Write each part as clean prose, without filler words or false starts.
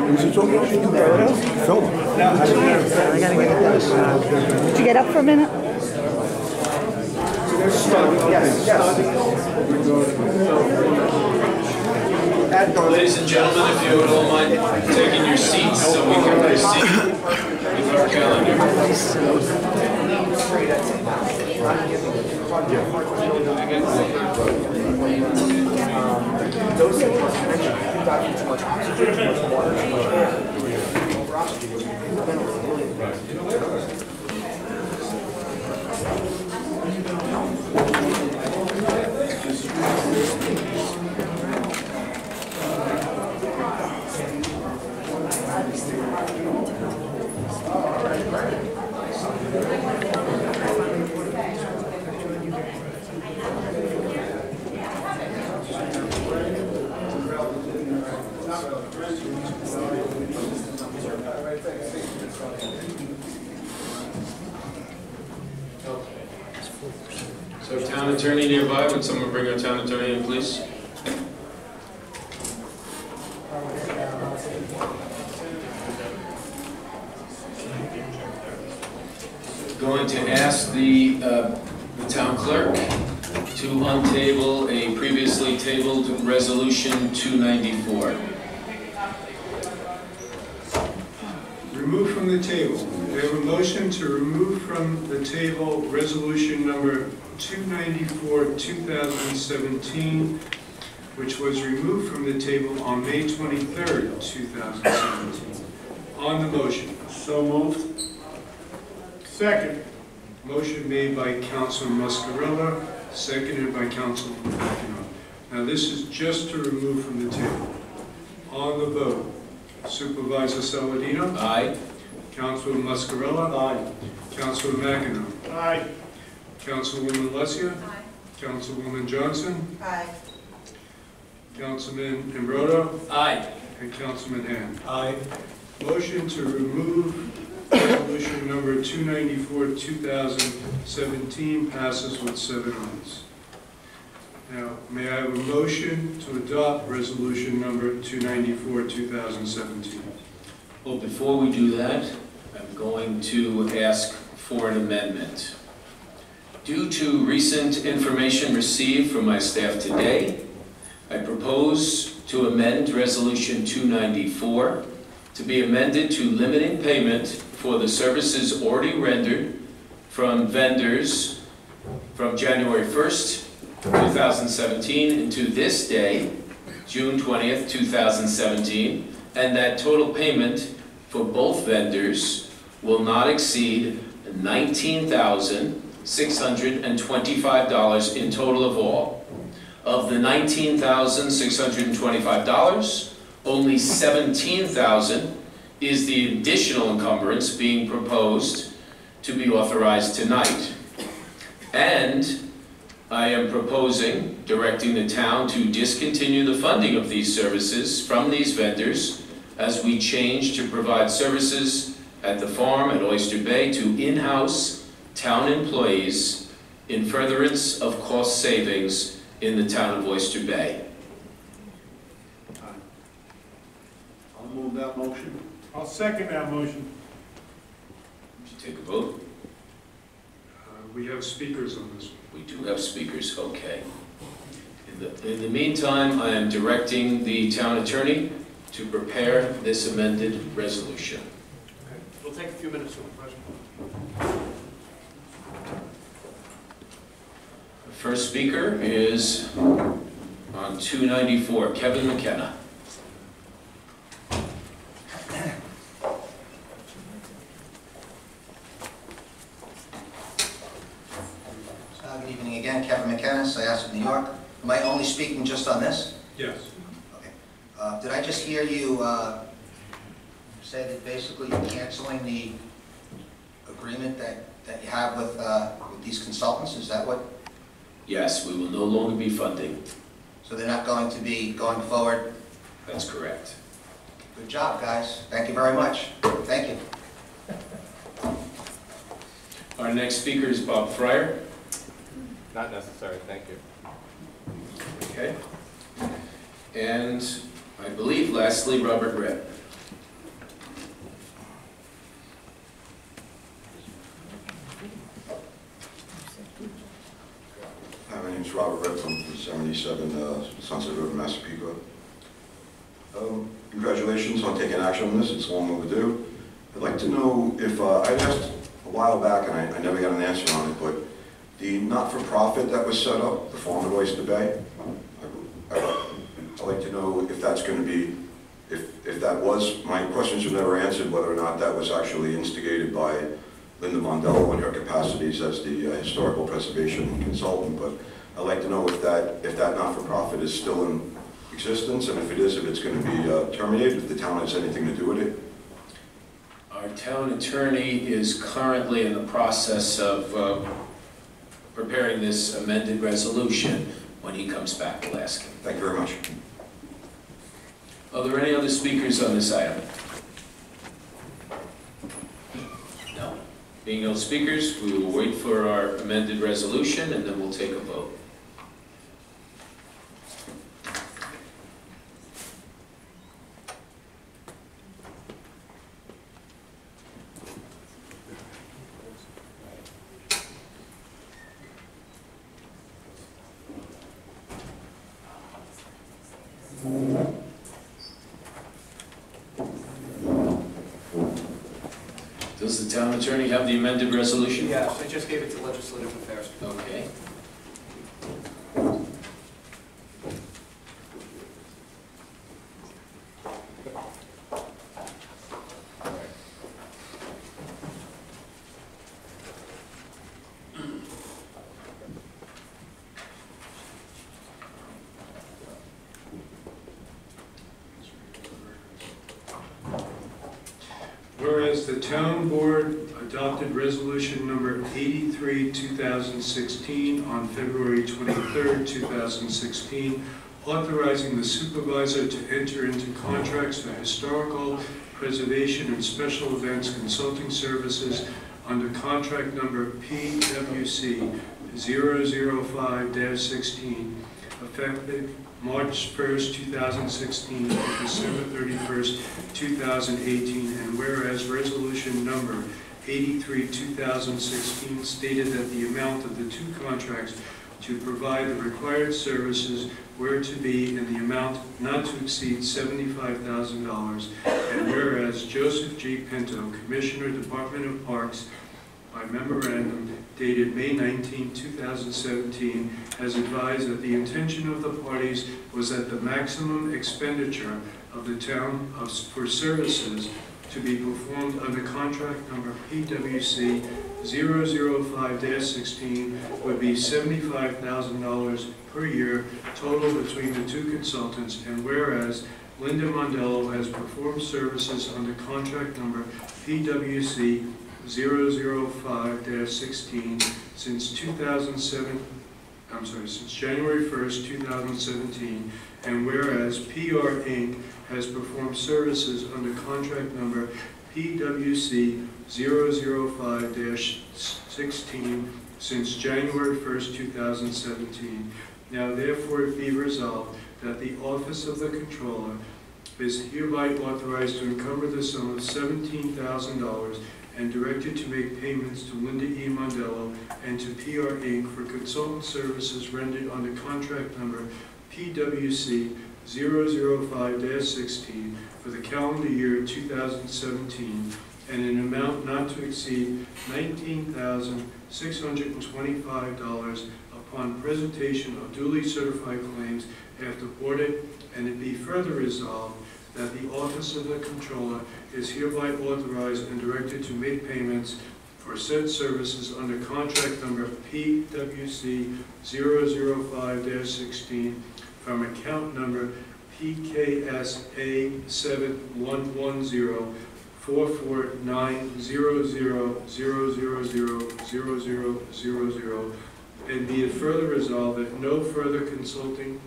Did you get up for a minute? Ladies and gentlemen, if you would all mind taking your seats so we can proceed with our calendar. So, town attorney nearby, would someone bring our town attorney in, please? Going to ask the town clerk to untable a previously tabled resolution 294. Remove from the table. We have a motion to remove from the table resolution number 294, 2017, which was removed from the table on May 23rd, 2017. On the motion. So moved. Second. Motion made by Councilor Muscarella, seconded by Councilor McEnroe. Now this is just to remove from the table. On the vote. Supervisor Saladino? Aye. Councilor Muscarella? Aye. Councilor McEnroe? Aye. Councilwoman Lesia? Aye. Councilwoman Johnson? Aye. Councilman Imbroda? Aye. And Councilman Hand. Aye. Motion to remove resolution number 294, 2017 passes with 7 ayes. Now, may I have a motion to adopt resolution number 294, 2017? Well, before we do that, I'm going to ask for an amendment. Due to recent information received from my staff today, I propose to amend Resolution 294 to be amended to limiting payment for the services already rendered from vendors from January 1st, 2017 into this day, June 20th, 2017, and that total payment for both vendors will not exceed $19,625 in total of all. Of the $19,625, only $17,000 is the additional encumbrance being proposed to be authorized tonight. And I am proposing, directing the town to discontinue the funding of these services from these vendors as we change to provide services at the farm at Oyster Bay to in-house town employees in furtherance of cost savings in the town of Oyster Bay. I'll move that motion. I'll second that motion. Would you take a vote? We have speakers on this one. We do have speakers, okay. In the meantime, I am directing the town attorney to prepare this amended resolution. Okay. We'll take a few minutes for the question. The first speaker is on 294, Kevin McKenna. Good evening again, Kevin McKenna, Syosset, New York. Am I only speaking just on this? Yes. Okay. Did I just hear you say that basically you're canceling the agreement that you have with these consultants? Is that what? Yes, we will no longer be funding. So they're not going to be going forward? That's correct. Good job, guys. Thank you very much. Thank you. Our next speaker is Bob Fryer. Not necessary, thank you. Okay. And I believe lastly, Robert Redd. Sunset River, Massapequa. Congratulations on taking action on this. It's long overdue. I'd like to know if, I asked a while back, and I never got an answer on it, but the not-for-profit that was set up, the farm at Oyster Bay, I'd like to know if that's going to be, if that was, my questions were never answered, whether or not that was actually instigated by Linda Mondello in her capacities as the historical preservation consultant, but I'd like to know if that not-for-profit is still in existence, and if it is, if it's going to be terminated, if the town has anything to do with it. Our town attorney is currently in the process of preparing this amended resolution. When he comes back, we'll ask him. Thank you very much. Are there any other speakers on this item? No. Being no speakers, we will wait for our amended resolution and then we'll take a vote. Does the town attorney have the amended resolution? Yes, I just gave it to Legislative Affairs. Okay. Whereas the town board adopted resolution number 83, 2016 on February 23, 2016, authorizing the supervisor to enter into contracts for historical preservation and special events consulting services under contract number PWC 005-16, effective March 1st, 2016 to December 31st, 2018, and whereas resolution number 83, 2016 stated that the amount of the two contracts to provide the required services were to be in the amount not to exceed $75,000, and whereas Joseph G. Pinto, Commissioner, Department of Parks, by memorandum dated May 19, 2017, has advised that the intention of the parties was that the maximum expenditure of the town for services to be performed under contract number PWC 005-16 would be $75,000 per year total between the two consultants, and whereas Linda Mondello has performed services under contract number PWC 005-16 since January 1st, 2017, and whereas PR Inc. has performed services under contract number PWC 005-16 since January 1st, 2017. Now therefore it be resolved that the Office of the Controller is hereby authorized to encumber the sum of $17,000 and directed to make payments to Linda E. Mondello and to PR Inc. for consultant services rendered under contract number PWC 005-16 for the calendar year 2017, and an amount not to exceed $19,625 upon presentation of duly certified claims after audit, and it be further resolved that the Office of the Controller is hereby authorized and directed to make payments for said services under contract number PWC 005-16 from account number PKSA 711044900000000, and be it further resolved that no further consulting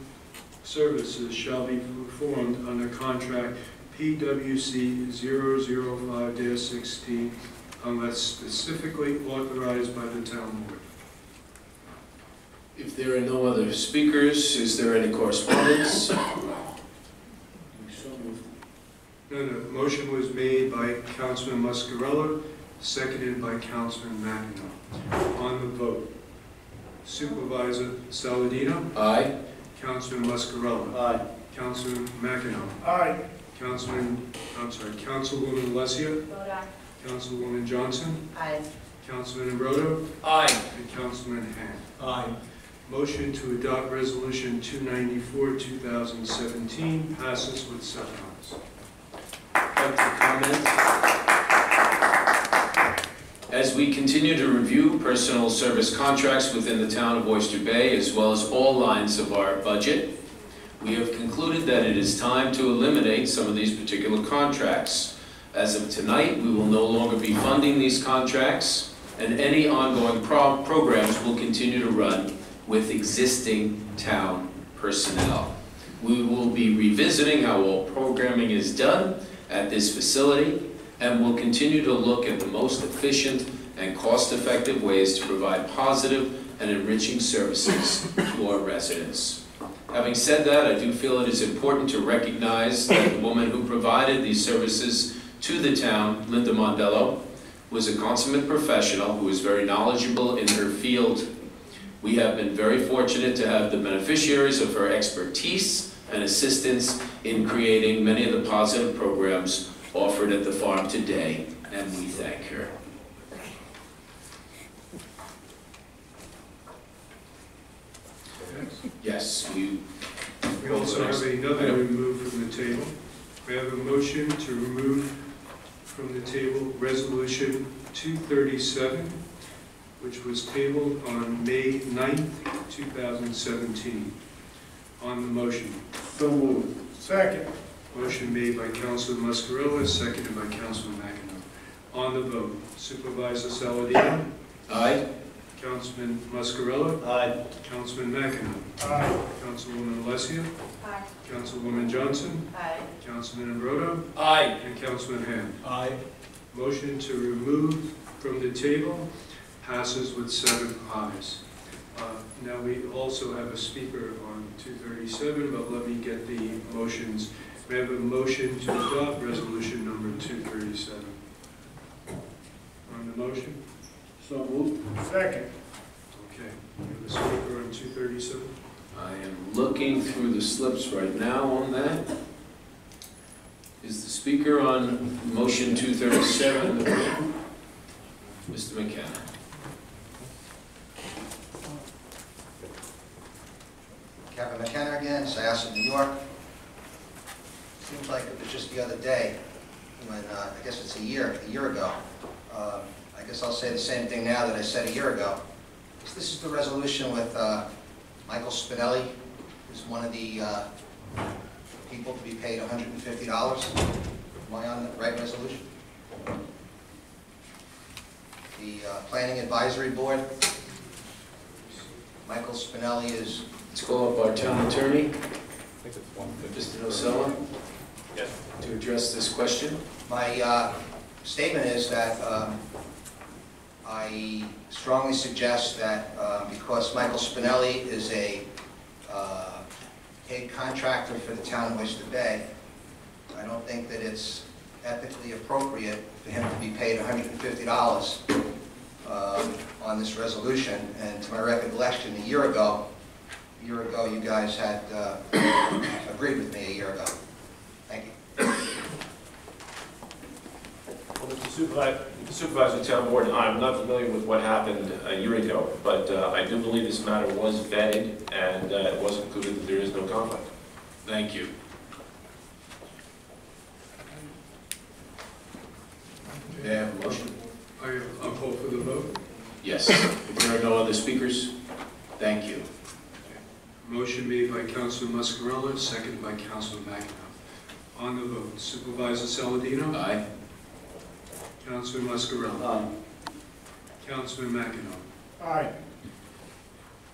services shall be performed under contract PWC 005-16 unless specifically authorized by the town board. If there are no other speakers, is there any correspondence? No, motion was made by Councilman Muscarella, seconded by Councilman McEnroe. On the vote, Supervisor Saladino, Aye. Councilman Muscarella. Aye. Councilman Mackinnon. Aye. Councilwoman Alessia. Vote aye. Councilwoman Johnson. Aye. Councilman Imroto. Aye. And Councilman Han. Aye. Motion to adopt Resolution 294, 2017 passes with 7 ayes. I'd like to comment. As we continue to review personal service contracts within the town of Oyster Bay, as well as all lines of our budget, we have concluded that it is time to eliminate some of these particular contracts. As of tonight, we will no longer be funding these contracts, and any ongoing programs will continue to run with existing town personnel. We will be revisiting how all programming is done at this facility, and will continue to look at the most efficient and cost-effective ways to provide positive and enriching services to our residents. Having said that, I do feel it is important to recognize that the woman who provided these services to the town, Linda Mondello, was a consummate professional who was very knowledgeable in her field. We have been very fortunate to have the beneficiaries of her expertise and assistance in creating many of the positive programs offered at the farm today, and we thank her. Yes, We also have another remove from the table. We have a motion to remove from the table Resolution 237, which was tabled on May 9th, 2017. On the motion. So moved. Second. Motion made by Councilman Muscarella, seconded by Councilman Mackinnon. On the vote, Supervisor Saladino. aye? Councilman Muscarella. Aye. Councilman Mackinnon. Aye. Councilwoman Alessia. Aye. Councilwoman Johnson. Aye. Councilman Imroto. Aye. And Councilman Han. Aye. Motion to remove from the table passes with 7 ayes. Now we also have a speaker on 237, but let me get the motions. We have a motion to adopt resolution number 237. On the motion? So moved. Second. Okay. We have a speaker on 237. I am looking through the slips right now on that. Is the speaker on motion 237 in the room? Mr. McKenna. Kevin McKenna again, Syosset, New York. Seems like it was just the other day when, I guess it's a year ago. I guess I'll say the same thing now that I said a year ago. This is the resolution with Michael Spinelli, who's one of the people to be paid $150. Am I on the right resolution? The Planning Advisory Board. Michael Spinelli is... Let's call up our town attorney, I think it's 150. Mr. Nocella, Yes. to address this question. My statement is that I strongly suggest that because Michael Spinelli is a paid contractor for the town of Oyster Bay, I don't think that it's ethically appropriate for him to be paid $150 on this resolution. And to my recollection, a year ago you guys had agreed with me a year ago. Thank you. Well, Mr. Supervisor, Town Board, I'm not familiar with what happened a year ago, but I do believe this matter was vetted and it was concluded that there is no conflict. Thank you. May I have a motion? I'll call for the vote. Yes. If there are no other speakers, thank you. Motion made by Councilman Muscarella, seconded by Councilman Mackinnon. On the vote, Supervisor Saladino. Aye. Councilman Muscarella. Aye. Councilman Mackinnon. Aye.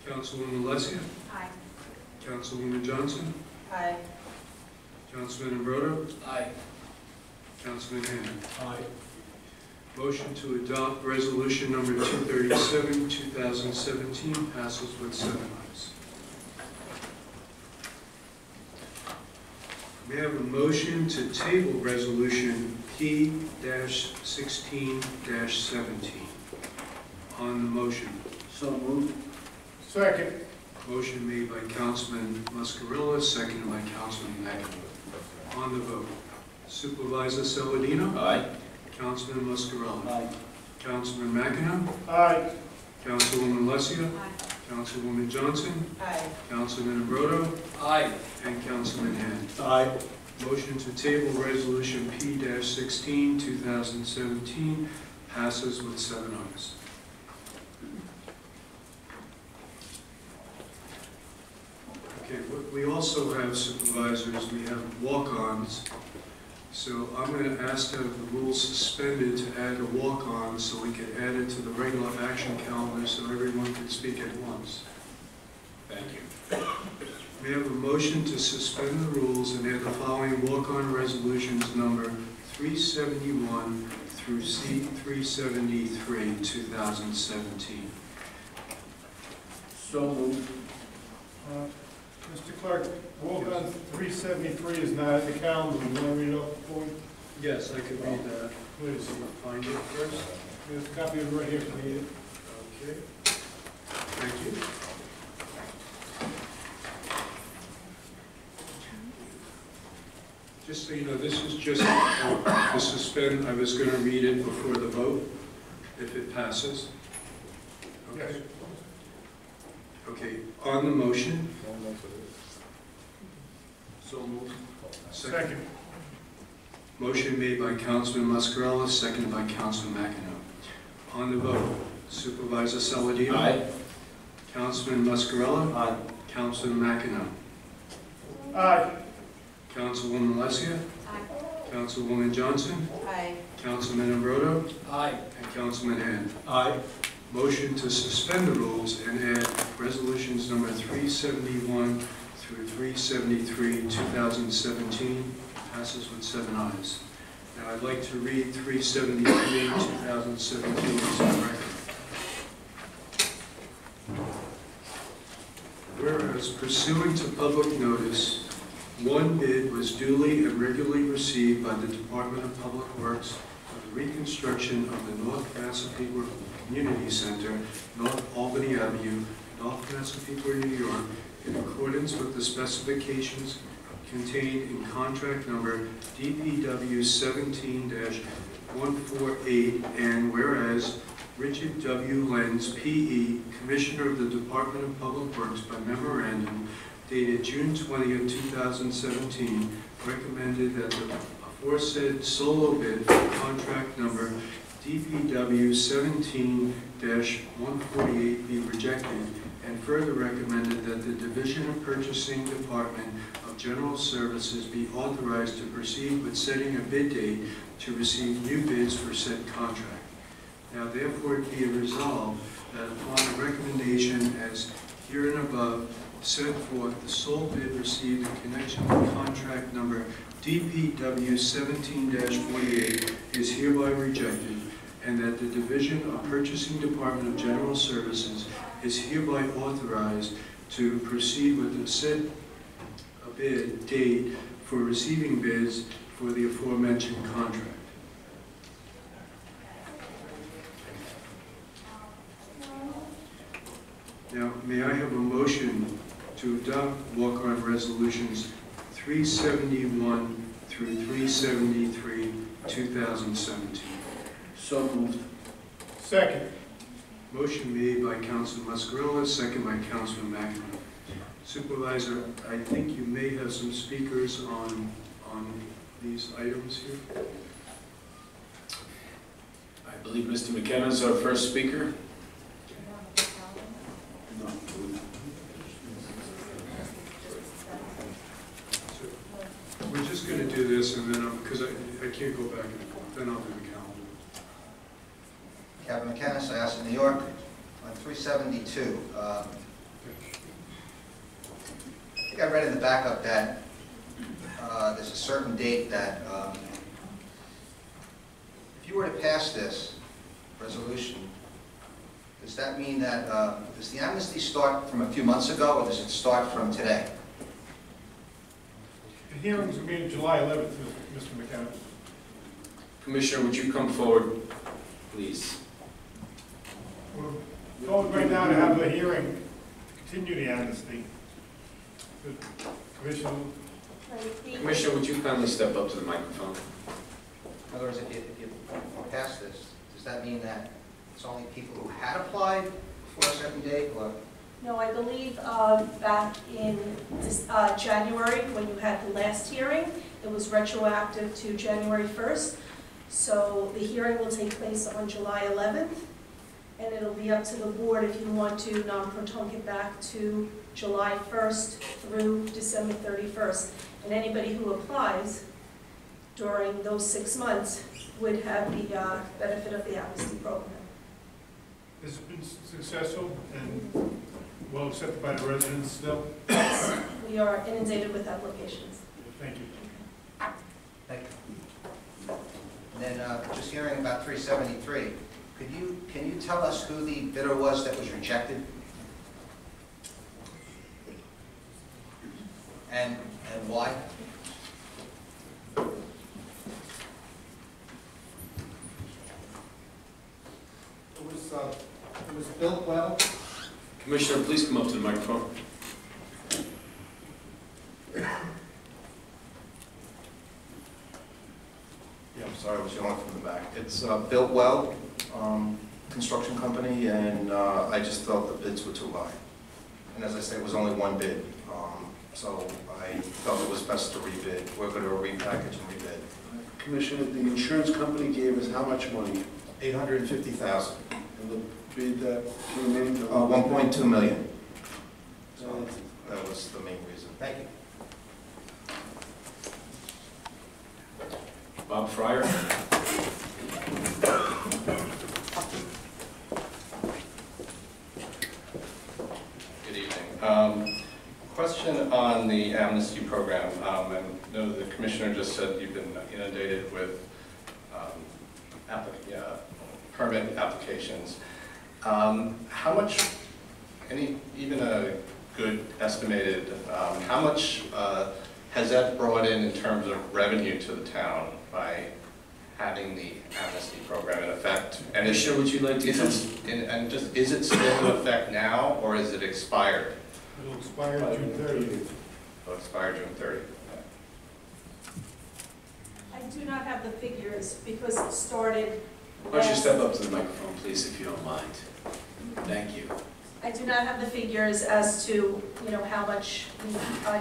Councilwoman Alessia. Aye. Councilwoman Johnson. Aye. Councilman Imroto. Aye. Councilman Han. Aye. Motion to adopt resolution number 237, 2017 passes with 7 ayes. We have a motion to table resolution P-16-17. On the motion. So moved. Second. Motion made by Councilman Muscarella, seconded by Councilman McEnroe. On the vote, Supervisor Saladino? Aye. Councilman Muscarella? Aye. Councilman McEnroe? Aye. Councilwoman Alessia? Councilwoman Johnson? Aye. Councilman Ambrodo? Aye. And Councilman Hand. Aye. Motion to table Resolution P-16, 2017 passes with 7 ayes. Okay, we also have supervisors, we have walk-ons. So I'm going to ask to have the rules suspended to add a walk-on so we can add it to the regular action calendar so everyone can speak at once. Thank you. We have a motion to suspend the rules and add the following walk-on resolutions number 371 through C-373, 2017. So moved. Mr. Clerk, walk-on 373 is not in the calendar. You want to read it off for me? Yes, I could read that. Please. Find it first. There's a copy of it right here if you need it. Okay. Thank you. Just so you know, this is just to suspend. I was going to read it before the vote, if it passes. Okay. Okay, on the motion. So moved. Second. Motion made by Councilman Muscarella, seconded by Councilman McEnroe. On the vote, Supervisor Saladino? Aye. Councilman Muscarella? Aye. Councilman McEnroe? Aye. Councilwoman Alessia? Aye. Councilwoman Johnson? Aye. Councilman Ambrodo? Aye. And Councilman Hand. Aye. Motion to suspend the rules and add resolutions number 371 through 373, 2017, passes with 7 ayes. Now I'd like to read 373, 2017 into the record. Whereas pursuant to public notice, one bid was duly and regularly received by the Department of Public Works for the reconstruction of the North Massapequa Community Center, North Albany Avenue, North Massapequa, New York, in accordance with the specifications contained in contract number DPW 17-148, and whereas Richard W. Lenz, P.E., Commissioner of the Department of Public Works, by memorandum dated June 20th, 2017, recommended that the aforesaid solo bid for contract number DPW 17-148 be rejected, and further recommended that the Division of Purchasing Department of General Services be authorized to proceed with setting a bid date to receive new bids for said contract. Now therefore it be resolved that upon the recommendation as here and above set forth, the sole bid received in connection with contract number DPW 17-48 is hereby rejected, and that the Division of Purchasing Department of General Services is hereby authorized to proceed with the said bid date for receiving bids for the aforementioned contract. Now, may I have a motion to adopt walk-on resolutions 371 through 373, 2017? So moved. Second. Motion made by Councilman Muscarella, second by Councilman McEnroe. Supervisor, I think you may have some speakers on these items here. I believe Mr. McKenna is our first speaker. We're just going to do this, and then, because I can't go back, then I'll do the calendar. Captain McKenna, Syosset, New York, on 372. I think I read in the backup that there's a certain date that if you were to pass this resolution, does that mean that, does the amnesty start from a few months ago, or does it start from today? The hearings will be July 11th, Mr. McKenna. Commissioner, would you come forward, please? We're going right now to have a hearing to continue the amnesty. The Commission, Commissioner, would you kindly step up to the microphone? In other words, if you pass this, does that mean that it's only people who had applied before a certain date, or? No, I believe back in January, when you had the last hearing, it was retroactive to January 1st. So the hearing will take place on July 11th, and it'll be up to the board if you want to non-protonque it back to July 1st through December 31st. And anybody who applies during those 6 months would have the benefit of the amnesty program. has it been successful and well accepted by the residents still? Yes, we are inundated with applications. Thank you. Thank you. And then just hearing about 373, can you tell us who the bidder was that was rejected? And why? It was built well. Commissioner, please come up to the microphone. Yeah, I'm sorry, I was yelling from the back. It's built well, construction company, and I just felt the bids were too high. And as I say, it was only one bid, so I felt it was best to rebid. We're going to repackage and rebid. Commissioner, the insurance company gave us how much money? $850,000. And the bid that came in? 1.2 million. So that was the main reason. Thank you. Bob Fryer. Good evening. Question on the amnesty program. I know the Commissioner just said you've been inundated with permit applications. How much, even a good estimated, how much has that brought in terms of revenue to the town by having the amnesty program in effect? And Commissioner, would you like to come? Is it still in effect now, or is it expired? It'll expire June 30th. It'll expire June 30th. I do not have the figures because it started. Why don't you step up to the microphone, please, if you don't mind? Thank you. I do not have the figures as to, how much we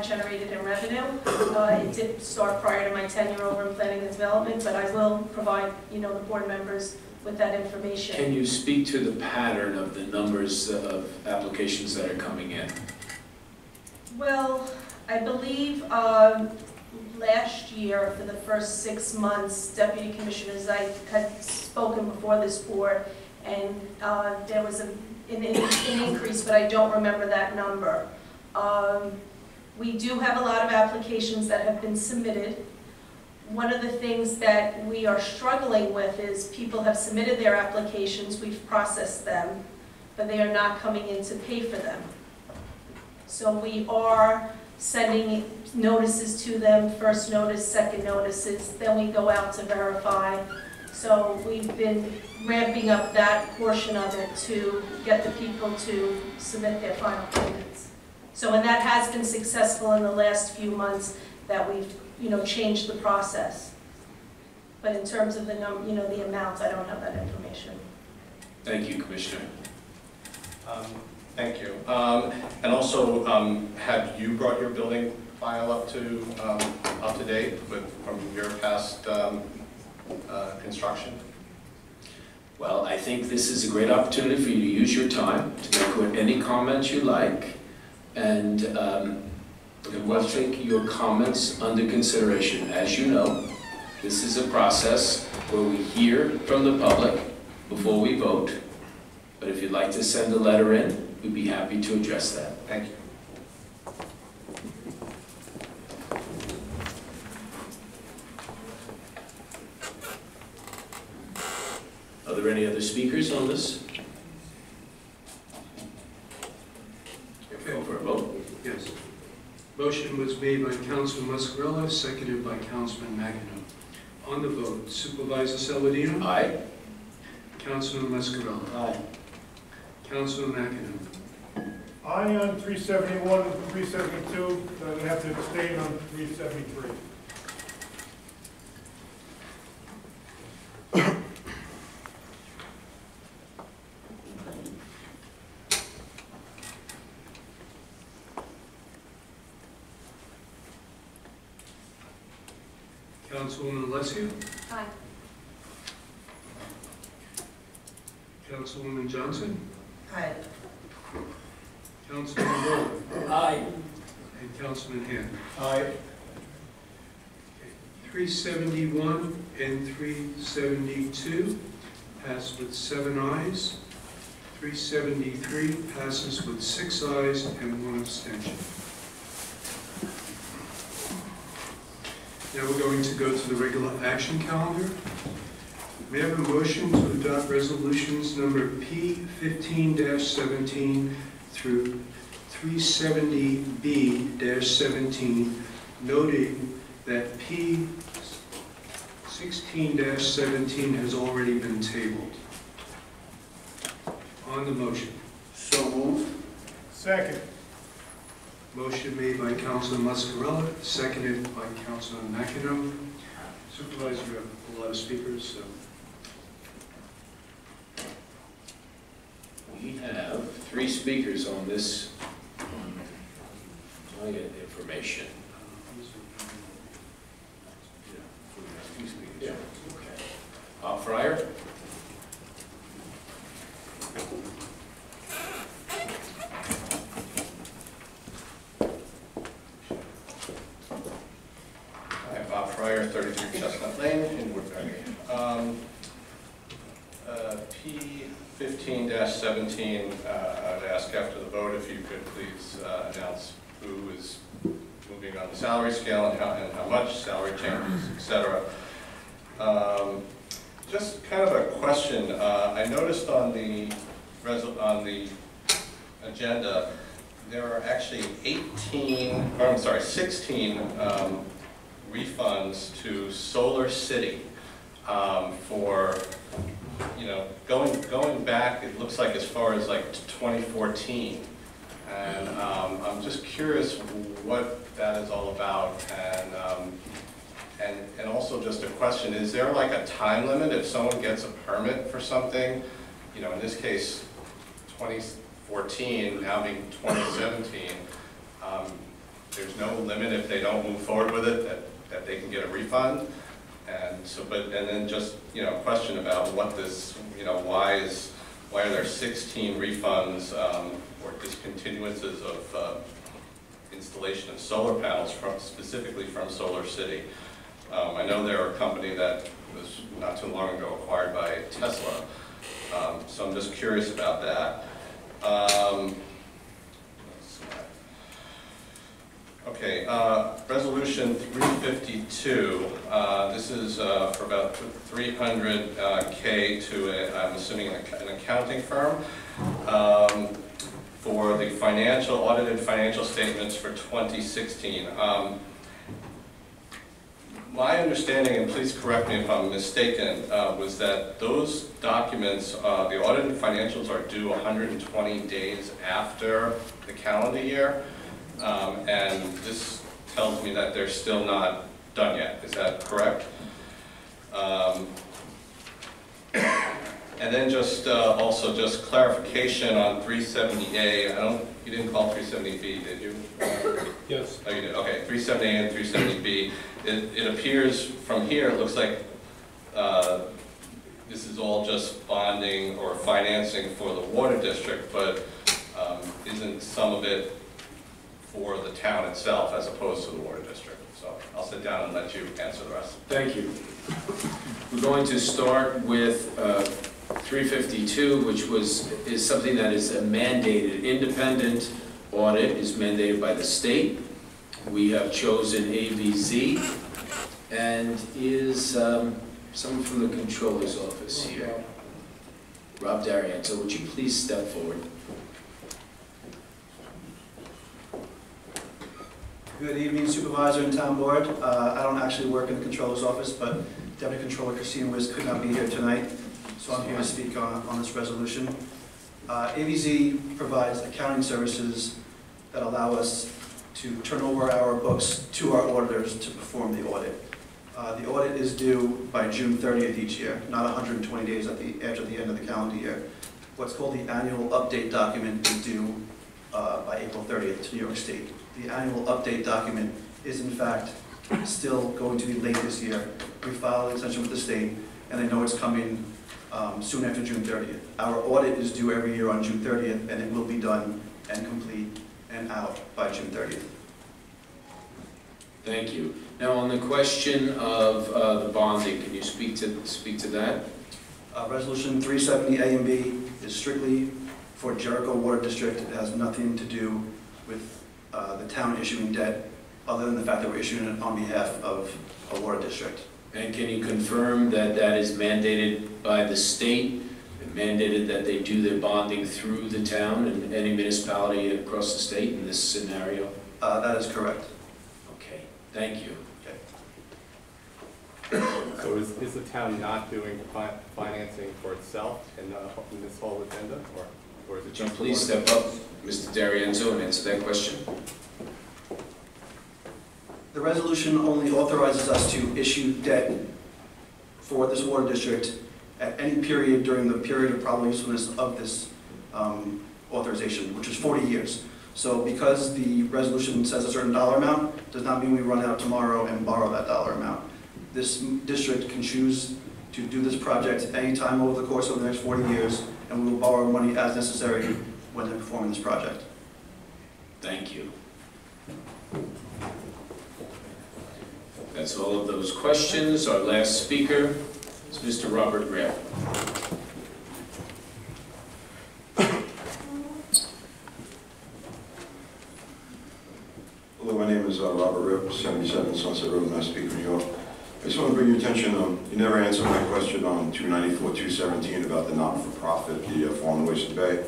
generated in revenue. It did start prior to my tenure over in planning and development, but I will provide, the board members with that information. Can you speak to the pattern of the numbers of applications that are coming in? Well, I believe last year, for the first 6 months, Deputy Commissioner Zeit had spoken before this board, and there was an increase, but I don't remember that number. We do have a lot of applications that have been submitted. One of the things that we are struggling with is people have submitted their applications, we've processed them, but they are not coming in to pay for them. So we are sending notices to them, first notice, second notices, then we go out to verify. So we've been ramping up that portion of it to get the people to submit their final payments. So, and that has been successful in the last few months that we've, changed the process. But in terms of the the amounts, I don't have that information. Thank you, Commissioner. Thank you. And also, have you brought your building file up to date from your past construction? Well, I think this is a great opportunity for you to use your time to make any comments you like, and we'll take your comments under consideration. As you know, this is a process where we hear from the public before we vote, but if you'd like to send a letter in, we'd be happy to address that. Thank you. Are there any other speakers on this? Call for a vote. Yes. Motion was made by Councilman Muscarella, seconded by Councilman McEnroe. On the vote, Supervisor Saladino? Aye. Councilman Muscarella? Aye. Councilman McEnroe? Aye on 371 and 372, I'm going to have to abstain on 373. Councilwoman Alessio? Aye. Councilwoman Johnson? Aye. Councilman Rowe? Aye. And Councilman Hand? Aye. 371 and 372 pass with 7 ayes. 373 passes with 6 ayes and 1 abstention. Now we're going to go to the regular action calendar. May I have a motion to adopt resolutions number P15-17 through 370B-17, noting that P16-17 has already been tabled. On the motion. So moved. Second. Motion made by Councilman Muscarella, seconded by Councilman McEnroe. Supervisor, you have a lot of speakers, so. We have 3 speakers on this information. Yeah. Okay. Fryer? Hi, Bob Fryer, 33 Chestnut Lane in Woodbury. P15-17, I'd ask after the vote if you could please announce who is moving on the salary scale and how much, salary changes, etc. Just kind of a question. I noticed on the agenda there are actually 16 refunds to Solar City for, you know, going back, it looks like as far as like 2014. And I'm just curious what that is all about, and also just a question, is there like a time limit if someone gets a permit for something, you know, in this case 2014, now being 2017, there's no limit if they don't move forward with it that they can get a refund? And so, and then just, you know, question about what this, you know, why are there 16 refunds or discontinuances of installation of solar panels specifically from Solar City? I know they're a company that was not too long ago acquired by Tesla, so I'm just curious about that. Okay, resolution 352. This is for about 300K to I'm assuming an accounting firm for the audited financial statements for 2016. My understanding, and please correct me if I'm mistaken, was that those documents, the audited financials, are due 120 days after the calendar year. And this tells me that they're still not done yet. Is that correct? And then just also just clarification on 370A. You didn't call 370B, did you? Yes. Oh, you did. Okay, 370A and 370B. It appears from here, it looks like this is all just bonding or financing for the water district, but isn't some of it for the town itself as opposed to the water district? So I'll sit down and let you answer the rest. Thank you. We're going to start with 352, which is something that is a mandated. Independent audit is mandated by the state. We have chosen AVZ, and is someone from the controller's office here. Rob Darian. So would you please step forward? Good evening, Supervisor and Town Board. I don't actually work in the Controller's office, but Deputy Controller Christine Wiz could not be here tonight, so I'm here to speak on this resolution. AVZ provides accounting services that allow us to turn over our books to our auditors to perform the audit. The audit is due by June 30th each year, not 120 days after the end of the calendar year. What's called the annual update document is due by April 30th to New York State. The annual update document is in fact still going to be late this year. We filed an extension with the state, and they know it's coming soon after June 30th. Our audit is due every year on June 30th, and it will be done and complete and out by June 30th. Thank you. Now, on the question of the bonding, can you speak to that? Resolution 370A and B is strictly for Jericho Water District. It has nothing to do with the town issuing debt, other than the fact that we're issuing it on behalf of a water district. And can you confirm that that is mandated by the state, mandated that they do their bonding through the town and any municipality across the state in this scenario? That is correct. Okay, thank you. So is the town not doing financing for itself in this whole agenda, or is it Would you just... please step up, Mr. D'Arienzo, and answer that question? The resolution only authorizes us to issue debt for this water district at any period during the period of probable usefulness of this authorization, which is 40 years. So because the resolution says a certain dollar amount, does not mean we run out tomorrow and borrow that dollar amount. This district can choose to do this project anytime over the course of the next 40 years, and we will borrow money as necessary when they're performing this project. Thank you. That's all of those questions. Our last speaker is Mr. Robert Rapp. Hello, my name is Robert Ripp, 77 Sunset Road, Massapequa, New York. I just want to bring your attention, you never answered my question on 294-217 about the not-for-profit, the farm in Oyster Bay.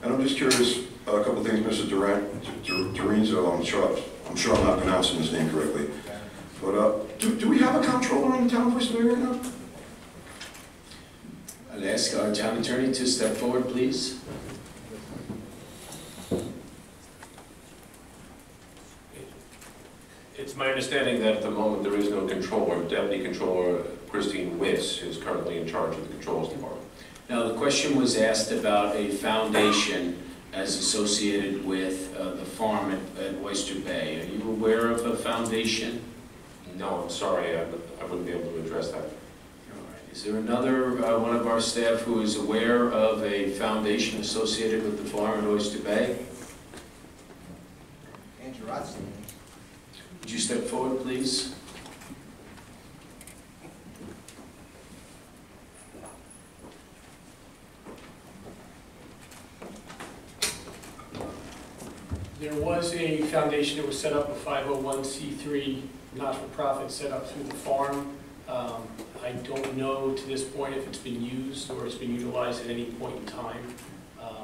And I'm just curious, a couple of things, Mr. D'Arienzo, I'm sure I'm not pronouncing his name correctly. But do we have a comptroller in the town of Oyster Bay right now? I'll ask our town attorney to step forward, please. It's my understanding that at the moment there is no controller. Deputy Controller Christine Wiss is currently in charge of the Controls Department. Now, the question was asked about a foundation as associated with the farm at Oyster Bay. Are you aware of a foundation? No, I'm sorry, I wouldn't be able to address that. All right. Is there another one of our staff who is aware of a foundation associated with the farm at Oyster Bay? Andrew Rodson. Would you step forward, please? There was a foundation that was set up, a 501c3 not-for-profit set up through the farm. I don't know to this point if it's been used or it's been utilized at any point in time.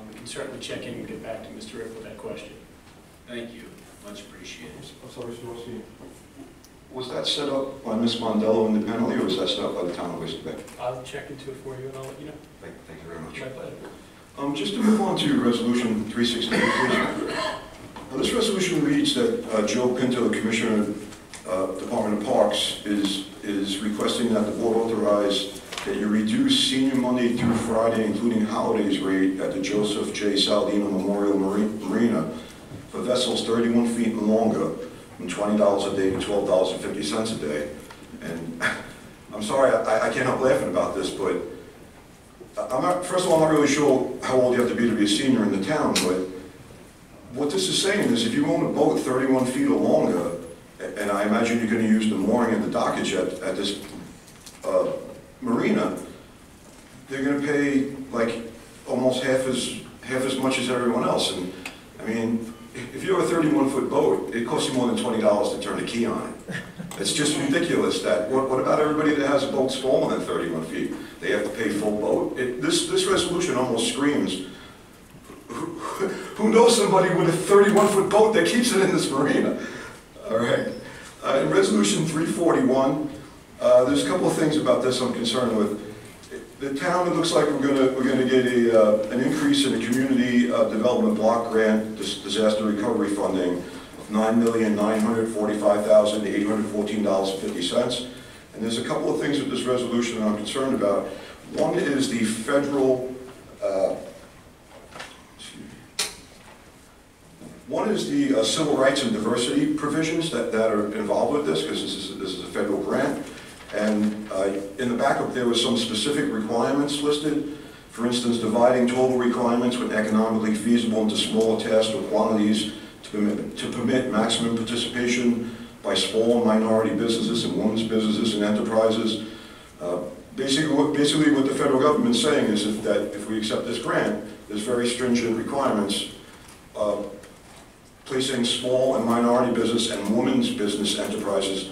We can certainly check in and get back to Mr. Ripp with that question. Thank you. Much appreciated. I'm sorry, Mr. Rossi. Was that set up by Ms. Mondello independently, or was that set up by the town of Oyster Bay? I'll check into it for you and I'll let you know. Thank you very much. My pleasure. Just to move on to Resolution 368, please. This resolution reads that Joe Pinto, the Commissioner, Department of Parks, is requesting that the board authorize that you reduce senior Monday through Friday, including holidays rate at the Joseph J. Saldino Memorial Marina for vessels 31 feet and longer from $20 a day to $12.50 a day. And I'm sorry, I can't help laughing about this, but first of all, I'm not really sure how old you have to be a senior in the town, but what this is saying is if you own a boat 31 feet or longer, and I imagine you're going to use the mooring and the dockage at this marina, they're going to pay like almost half as much as everyone else. And I mean, if you have a 31-foot boat, it costs you more than $20 to turn the key on it. It's just ridiculous that, what about everybody that has a boat smaller than 31 feet? They have to pay full boat? This resolution almost screams, who knows somebody with a 31-foot boat that keeps it in this marina? All right. In Resolution 341, there's a couple of things about this I'm concerned with. the town, it looks like we're gonna get an increase in the community development block grant, disaster recovery funding of $9,945,814.50. And there's a couple of things with this resolution that I'm concerned about. One is the federal, civil rights and diversity provisions that are involved with this, because this is a federal grant. And in the backup, there was some specific requirements listed. For instance, dividing total requirements when economically feasible into smaller tasks or quantities to permit maximum participation by small minority businesses and women's businesses and enterprises. Basically what the federal government's saying is that if we accept this grant, there's very stringent requirements placing small and minority business and women's business enterprises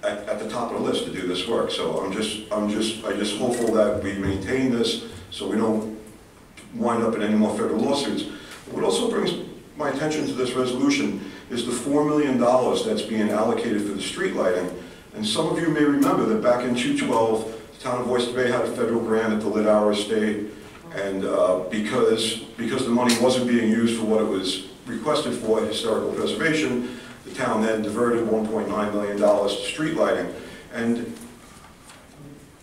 at the top of the list to do this work. So I'm just hopeful that we maintain this so we don't wind up in any more federal lawsuits. What also brings my attention to this resolution is the $4 million that's being allocated for the street lighting. And some of you may remember that back in 2012, the town of Oyster Bay had a federal grant at the Lit Hour Estate, and because the money wasn't being used for what it was requested for, historical preservation, the town then diverted $1.9 million to street lighting. And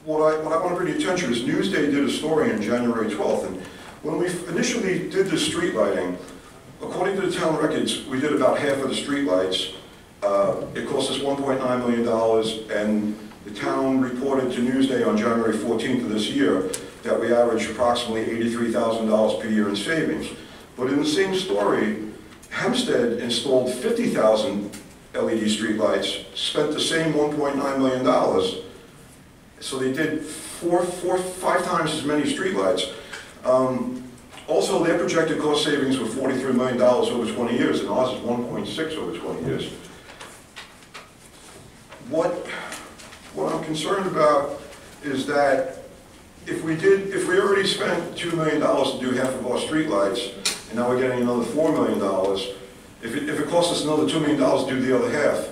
what I want to bring to your attention is Newsday did a story on January 12th, and when we initially did the street lighting, according to the town records, we did about half of the street lights. It cost us $1.9 million, and the town reported to Newsday on January 14th of this year that we averaged approximately $83,000 per year in savings. But in the same story, Hempstead installed 50,000 LED streetlights, spent the same $1.9 million, so they did five times as many streetlights. Also, their projected cost savings were $43 million over 20 years, and ours is 1.6 over 20 years. What I'm concerned about is that if we already spent $2 million to do half of our streetlights, and now we're getting another $4 million, if it costs us another $2 million to do the other half,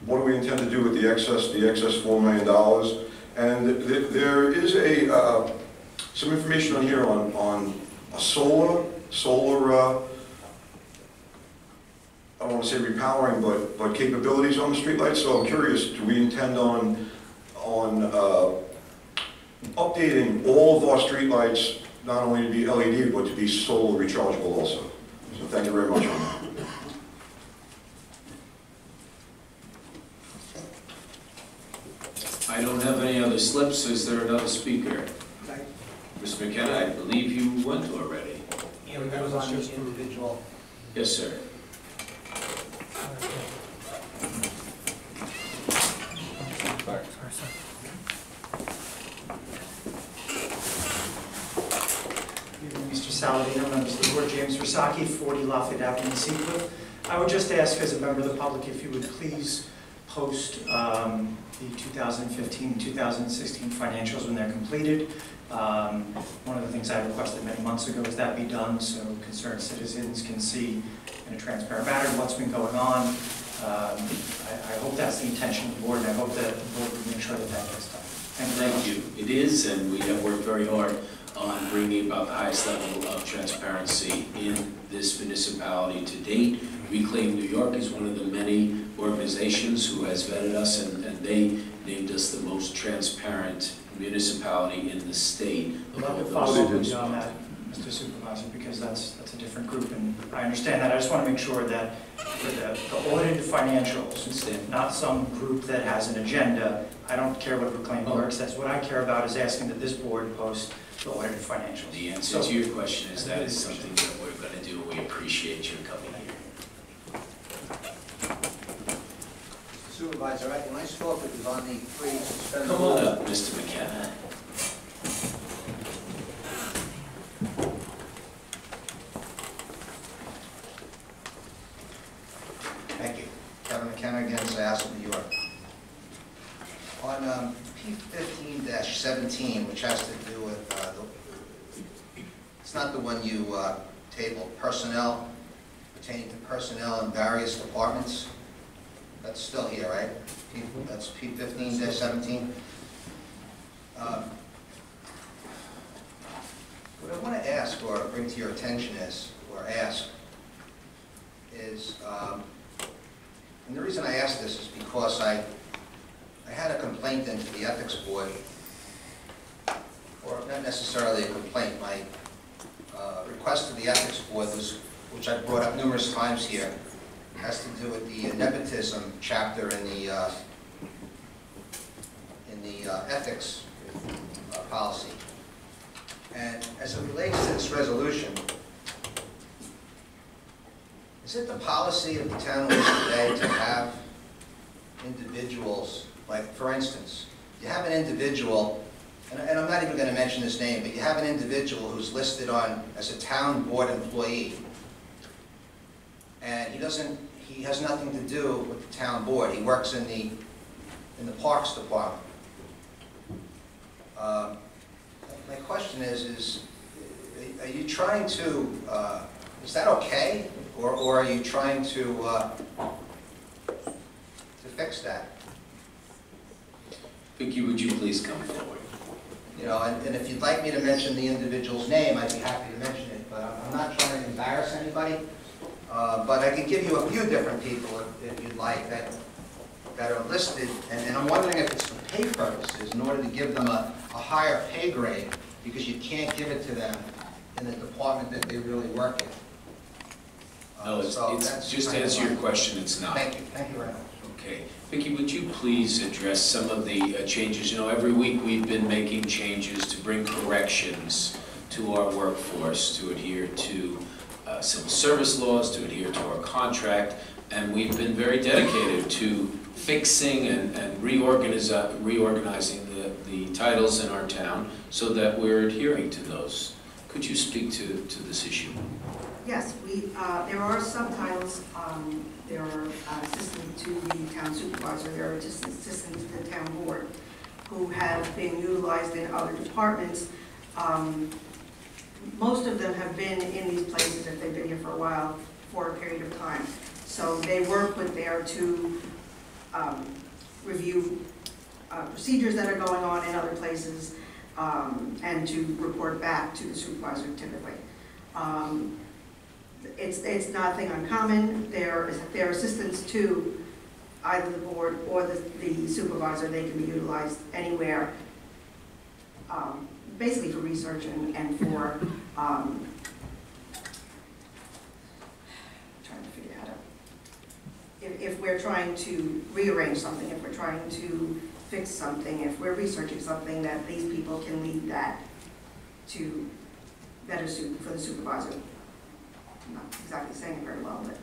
what do we intend to do with the excess $4 million? And there is some information on here on a solar, I don't want to say repowering, but capabilities on the streetlights. So I'm curious, do we intend on updating all of our streetlights, not only to be LED, but to be solar rechargeable also? So thank you very much on that. I don't have any other slips. Is there another speaker? Mr. McKenna, I believe you went already. Yeah, that was on each individual. Yes, sir. Mr. Saladino, members of the board, James Versacchi, 40 Lafayette Avenue, Seacliff. I would just ask, as a member of the public, if you would please post the 2015-2016 financials when they're completed. One of the things I requested many months ago is that be done so concerned citizens can see in a transparent manner what's been going on. I hope that's the intention of the board, and I hope that the board will make sure that that gets done. Thank you. It is, and we have worked very hard on bringing about the highest level of transparency in this municipality to date. Reclaim New York is one of the many organizations who has vetted us, and they named us the most transparent municipality in the state. I'd like to follow up with you on that, Mr. Supervisor, because that's a different group, and I understand that. I just want to make sure that for the audited financials, not some group that has an agenda. I don't care what Reclaim New York says. What I care about is asking that this board post the audited financials. The answer to your question is that is something that we're going to do, and we appreciate you coming here. Supervisor, when I spoke, it was on the free suspended. Come on up, Mr. McKenna. Thank you. Kevin McKenna again, Syosset, New York. On P15-17, which has to do with, it's not the one you tabled, personnel, pertaining to personnel in various departments. That's still here, right? That's P15-17. What I want to ask or bring to your attention is, and the reason I ask this is because I had a complaint into the ethics board, or not necessarily a complaint. My request to the ethics board was, which I brought up numerous times here, has to do with the nepotism chapter in the ethics policy. And as it relates to this resolution, is it the policy of the town of Oyster Bay to have individuals, like for instance, you have an individual, and I'm not even going to mention his name, but you have an individual who's listed on as a town board employee, and he has nothing to do with the town board. He works in the Parks Department. My question is are you trying to, is that okay? Or are you trying to fix that? Vicki, would you please come forward? You know, and if you'd like me to mention the individual's name, I'd be happy to mention it, but I'm not trying to embarrass anybody. But I can give you a few different people, if you'd like, that are listed, and I'm wondering if it's for pay purposes, in order to give them a higher pay grade, because you can't give it to them in the department that they really work in. No, it's just to answer your question, it's not. Thank you very much. Okay. Vicki, would you please address some of the changes? You know, every week we've been making changes to bring corrections to our workforce, to adhere to civil service laws, to adhere to our contract, and we've been very dedicated to fixing and reorganizing the titles in our town so that we're adhering to those. Could you speak to this issue? Yes, there are subtitles. There are assistants to the town supervisor. There are assistants to the town board who have been utilized in other departments. Most of them have been in these places, if they've been here for a while, for a period of time. So they work with there to review procedures that are going on in other places and to report back to the supervisor typically. It's nothing uncommon. They're assistants to either the board or the supervisor. They can be utilized anywhere, basically for research and for trying to figure out if we're trying to rearrange something, if we're trying to fix something, if we're researching something, that these people can lead that to better suit for the supervisor. I'm not exactly saying it very well, but.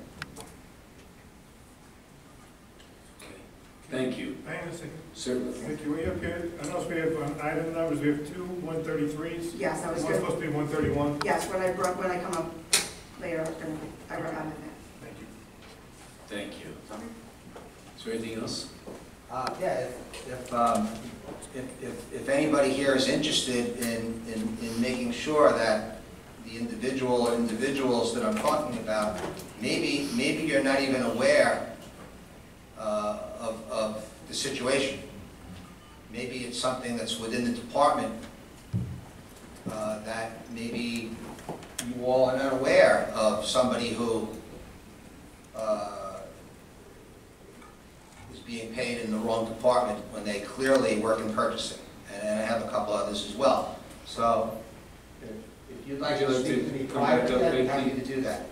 Okay. Thank you. Hang on a second. Certainly. Vicki, we up here, I noticed we have item numbers, we have two 133s. Yes, that was One's good. supposed to be 131. Yes, when I come up later, I recommend that. Thank you. Thank you. Is there anything else? Yeah, if anybody here is interested in making sure that the individual or individuals that I'm talking about, maybe you're not even aware of the situation. Maybe it's something that's within the department that maybe you all are not aware of somebody who is being paid in the wrong department when they clearly work in purchasing. And I have a couple others as well. So if you'd like to speak to me privately, I'd be happy to do that.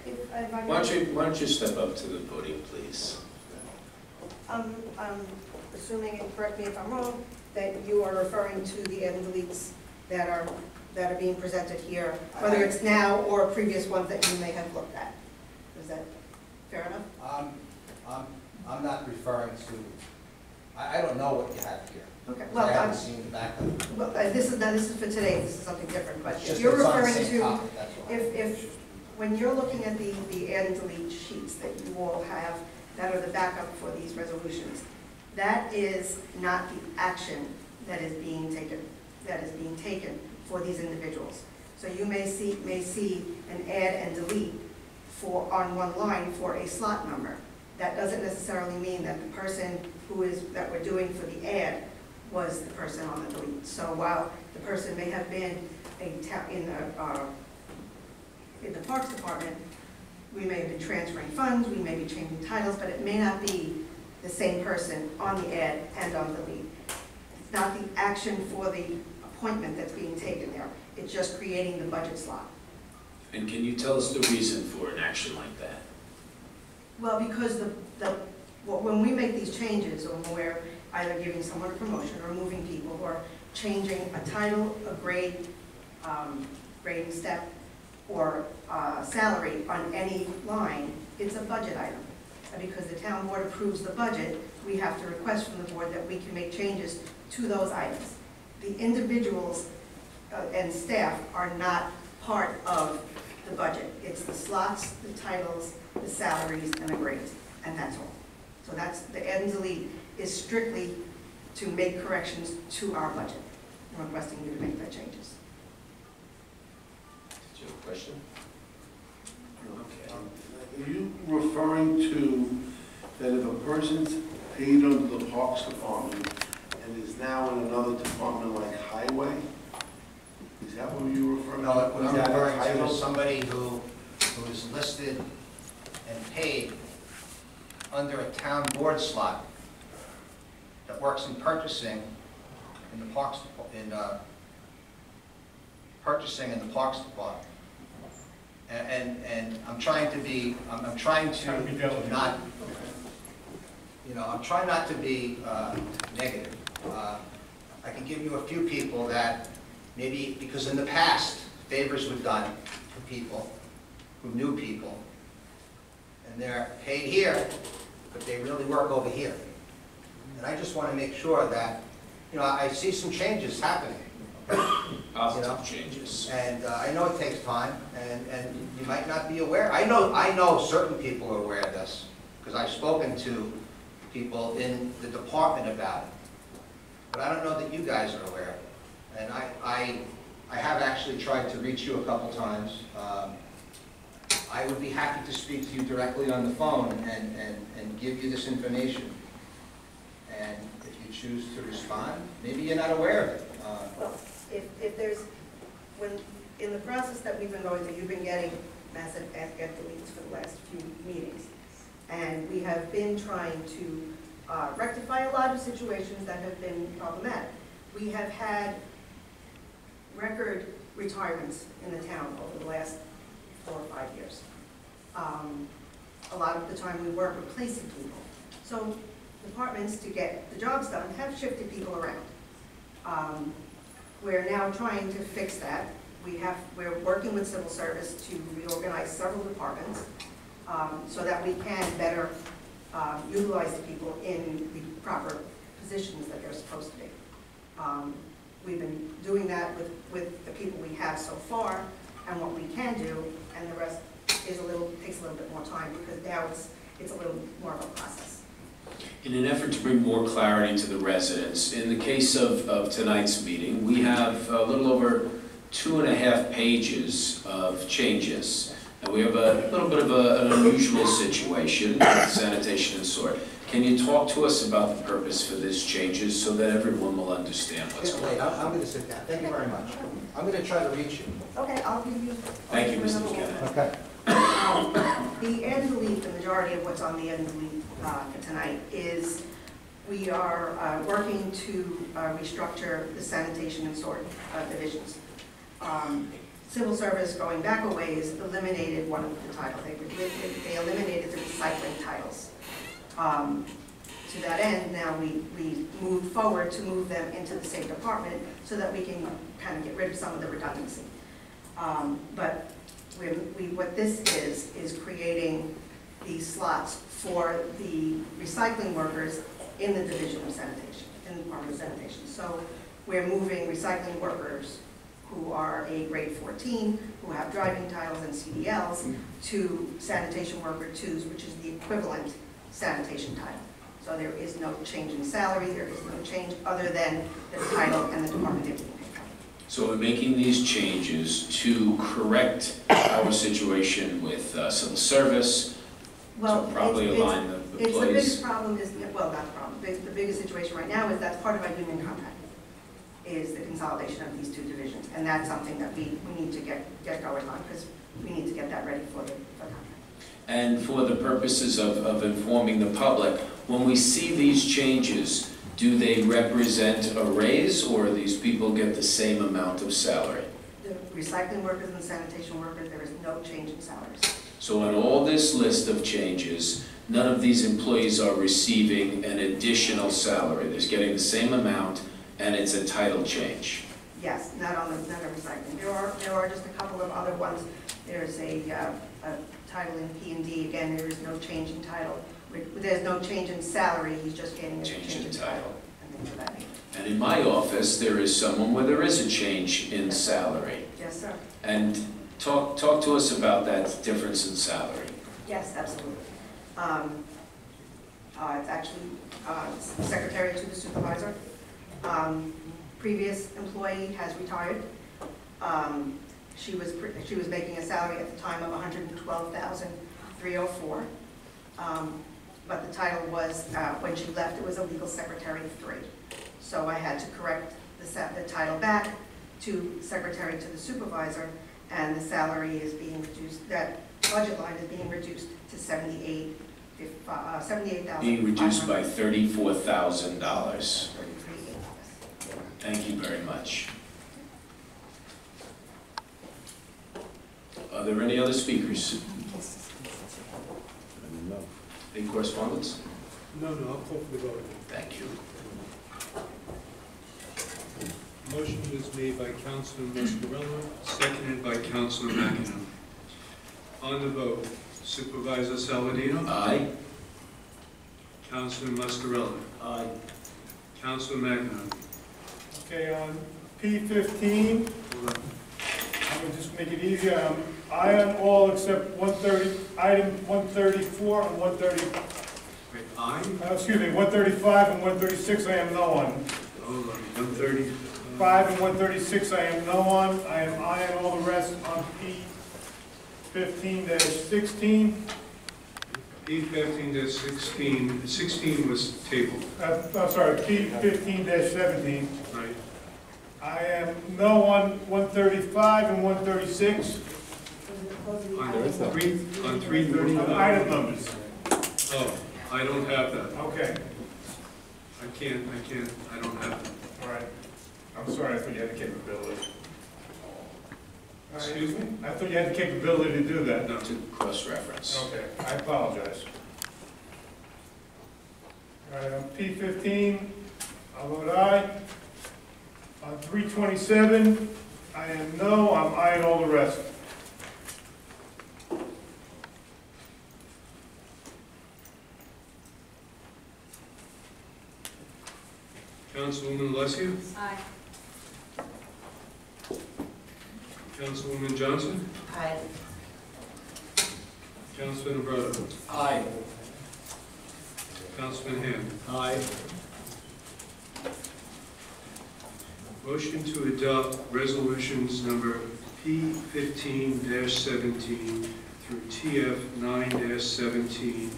Why don't you step up to the podium, please? I'm assuming, and correct me if I'm wrong, that you are referring to the end deletes that are being presented here, whether it's now or previous ones that you may have looked at. Is that fair enough? I'm not referring to, I don't know what you have here. Okay. Well, I haven't seen the back of it. Well, this is for today. This is something different. But It's if just you're it's on the referring same to, topic, that's all. if when you're looking at the add and delete sheets that you all have that are the backup for these resolutions, that is not the action that is being taken for these individuals. So you may see an add and delete on one line for a slot number. That doesn't necessarily mean that the person that we're doing for the add was the person on the delete. So while the person may have been in the Parks Department, we may have been transferring funds, we may be changing titles, but it may not be the same person on the ad and on the lead. It's not the action for the appointment that's being taken there. It's just creating the budget slot. And can you tell us the reason for an action like that? Well, because when we make these changes, or when we're either giving someone a promotion or moving people, or changing a title, a grade, grading step, or salary on any line, it's a budget item. And because the town board approves the budget, we have to request from the board that we can make changes to those items. The individuals and staff are not part of the budget. It's the slots, the titles, the salaries, and the grades, and that's all. So that's, the add and delete is strictly to make corrections to our budget. I'm requesting you to make that changes. Did you have a question? Okay. Are you referring to that if a person's paid under the Parks Department and is now in another department like Highway? Is that what you're referring to? No, what I'm Is that a referring to title? is somebody who is listed and paid under a town board slot that works in purchasing in the Parks, purchasing in the Parks Department. And I'm trying to be, I'm trying to not, I'm trying not to be negative. I can give you a few people that maybe, because in the past, favors were done to people who knew people, and they're paid here, but they really work over here. And I just want to make sure that, I see some changes happening. Positive changes. And I know it takes time, and you might not be aware. I know certain people are aware of this, because I've spoken to people in the department about it. But I don't know that you guys are aware of it. And I have actually tried to reach you a couple times. I would be happy to speak to you directly on the phone and give you this information. And if you choose to respond, maybe you're not aware of it. Well, if there's, in the process that we've been going through, you've been getting massive add deletes for the last few meetings. And we have been trying to rectify a lot of situations that have been problematic. We have had record retirements in the town over the last 4 or 5 years. A lot of the time we weren't replacing people. So departments, to get the jobs done, have shifted people around. We're now trying to fix that. We're working with civil service to reorganize several departments so that we can better utilize the people in the proper positions that they're supposed to be. We've been doing that with the people we have so far and what we can do, and the rest is takes a little bit more time, because now it's a little more of a process. In an effort to bring more clarity to the residents, in the case of tonight's meeting, we have a little over 2.5 pages of changes. And we have a little bit of an unusual situation with sanitation and sort. Can you talk to us about the purpose for these changes so that everyone will understand what's going on? I'm going to sit down. Thank you very much. I'm going to try to reach you. Okay, I'll give you. Thank you, Mr. McKenna. Okay. The add and delete, the majority of what's on the add and delete for tonight is we are working to restructure the sanitation and sort divisions. Civil service, going back a ways, eliminated one of the titles. They eliminated the recycling titles. To that end, now we move forward to move them into the same department so that we can kind of get rid of some of the redundancy. But what this is creating these slots for the recycling workers in the division of sanitation, in the Department of Sanitation. So we're moving recycling workers who are a grade 14, who have driving titles and CDLs, to sanitation worker 2s, which is the equivalent sanitation title. So there is no change in salary, there is no change other than the title and the department they're being paid for. So we're making these changes to correct our situation with civil service, Well, to probably align the the biggest problem is, well, not the problem, the biggest situation right now is that's part of our union contract. is the consolidation of these two divisions. And that's something that we need to get going on, because we need to get that ready for the contract. And for the purposes of informing the public, when we see these changes, do they represent a raise, or these people get the same amount of salary? The recycling workers and the sanitation workers, there is no change in salaries. So on all this list of changes, none of these employees are receiving an additional salary. They're getting the same amount, and it's a title change. Yes, not on recycling. There are just a couple of other ones. There's a title in P&D. Again, there is no change in title. There's no change in salary. He's just getting a change in title. And things of that nature. And in my office, there is someone where there is a change in salary. Yes, sir. And talk to us about that difference in salary. Yes, absolutely. It's actually secretary to the supervisor. Previous employee has retired. She was making a salary at the time of $112,304. But the title was, when she left, it was a legal secretary 3. So I had to correct the title back to secretary to the supervisor, and the salary is being reduced, that budget line is being reduced to $78,000. Being reduced by $34,000. Thank you very much. Are there any other speakers? No. Any correspondence? No, I'll call for the vote. Thank you. Motion was made by Councilman Muscarella, seconded by Councilman McEnroe. On the vote, Supervisor Saladino? Aye. Councilman Muscarella? Aye. Councilman McEnroe? Okay, on P15, I'm going to just make it easier. I on all except 130, item 134 and 130. Wait, aye? Excuse me, 135 and 136 I am no on. Hold on, 130. 5 and 136 I am no on. I am aye on all the rest on P15-16. P15-16, 16 was tabled. I'm sorry, P15-17. Right. I am no on 135 and 136. On 335. Item numbers. Oh, I don't have that. Okay. I don't have that. All right. I'm sorry, I thought you had the capability. Excuse me? I thought you had the capability to do that. No. To cross-reference. Okay, I apologize. All right, on P15, I'll vote aye. On 327, I am no, I'm aye on all the rest. Councilwoman Alessio? Aye. Councilwoman Johnson? Aye. Councilman Abreu? Aye. Councilman Ham? Aye. Motion to adopt resolutions number P15-17 through TF9-17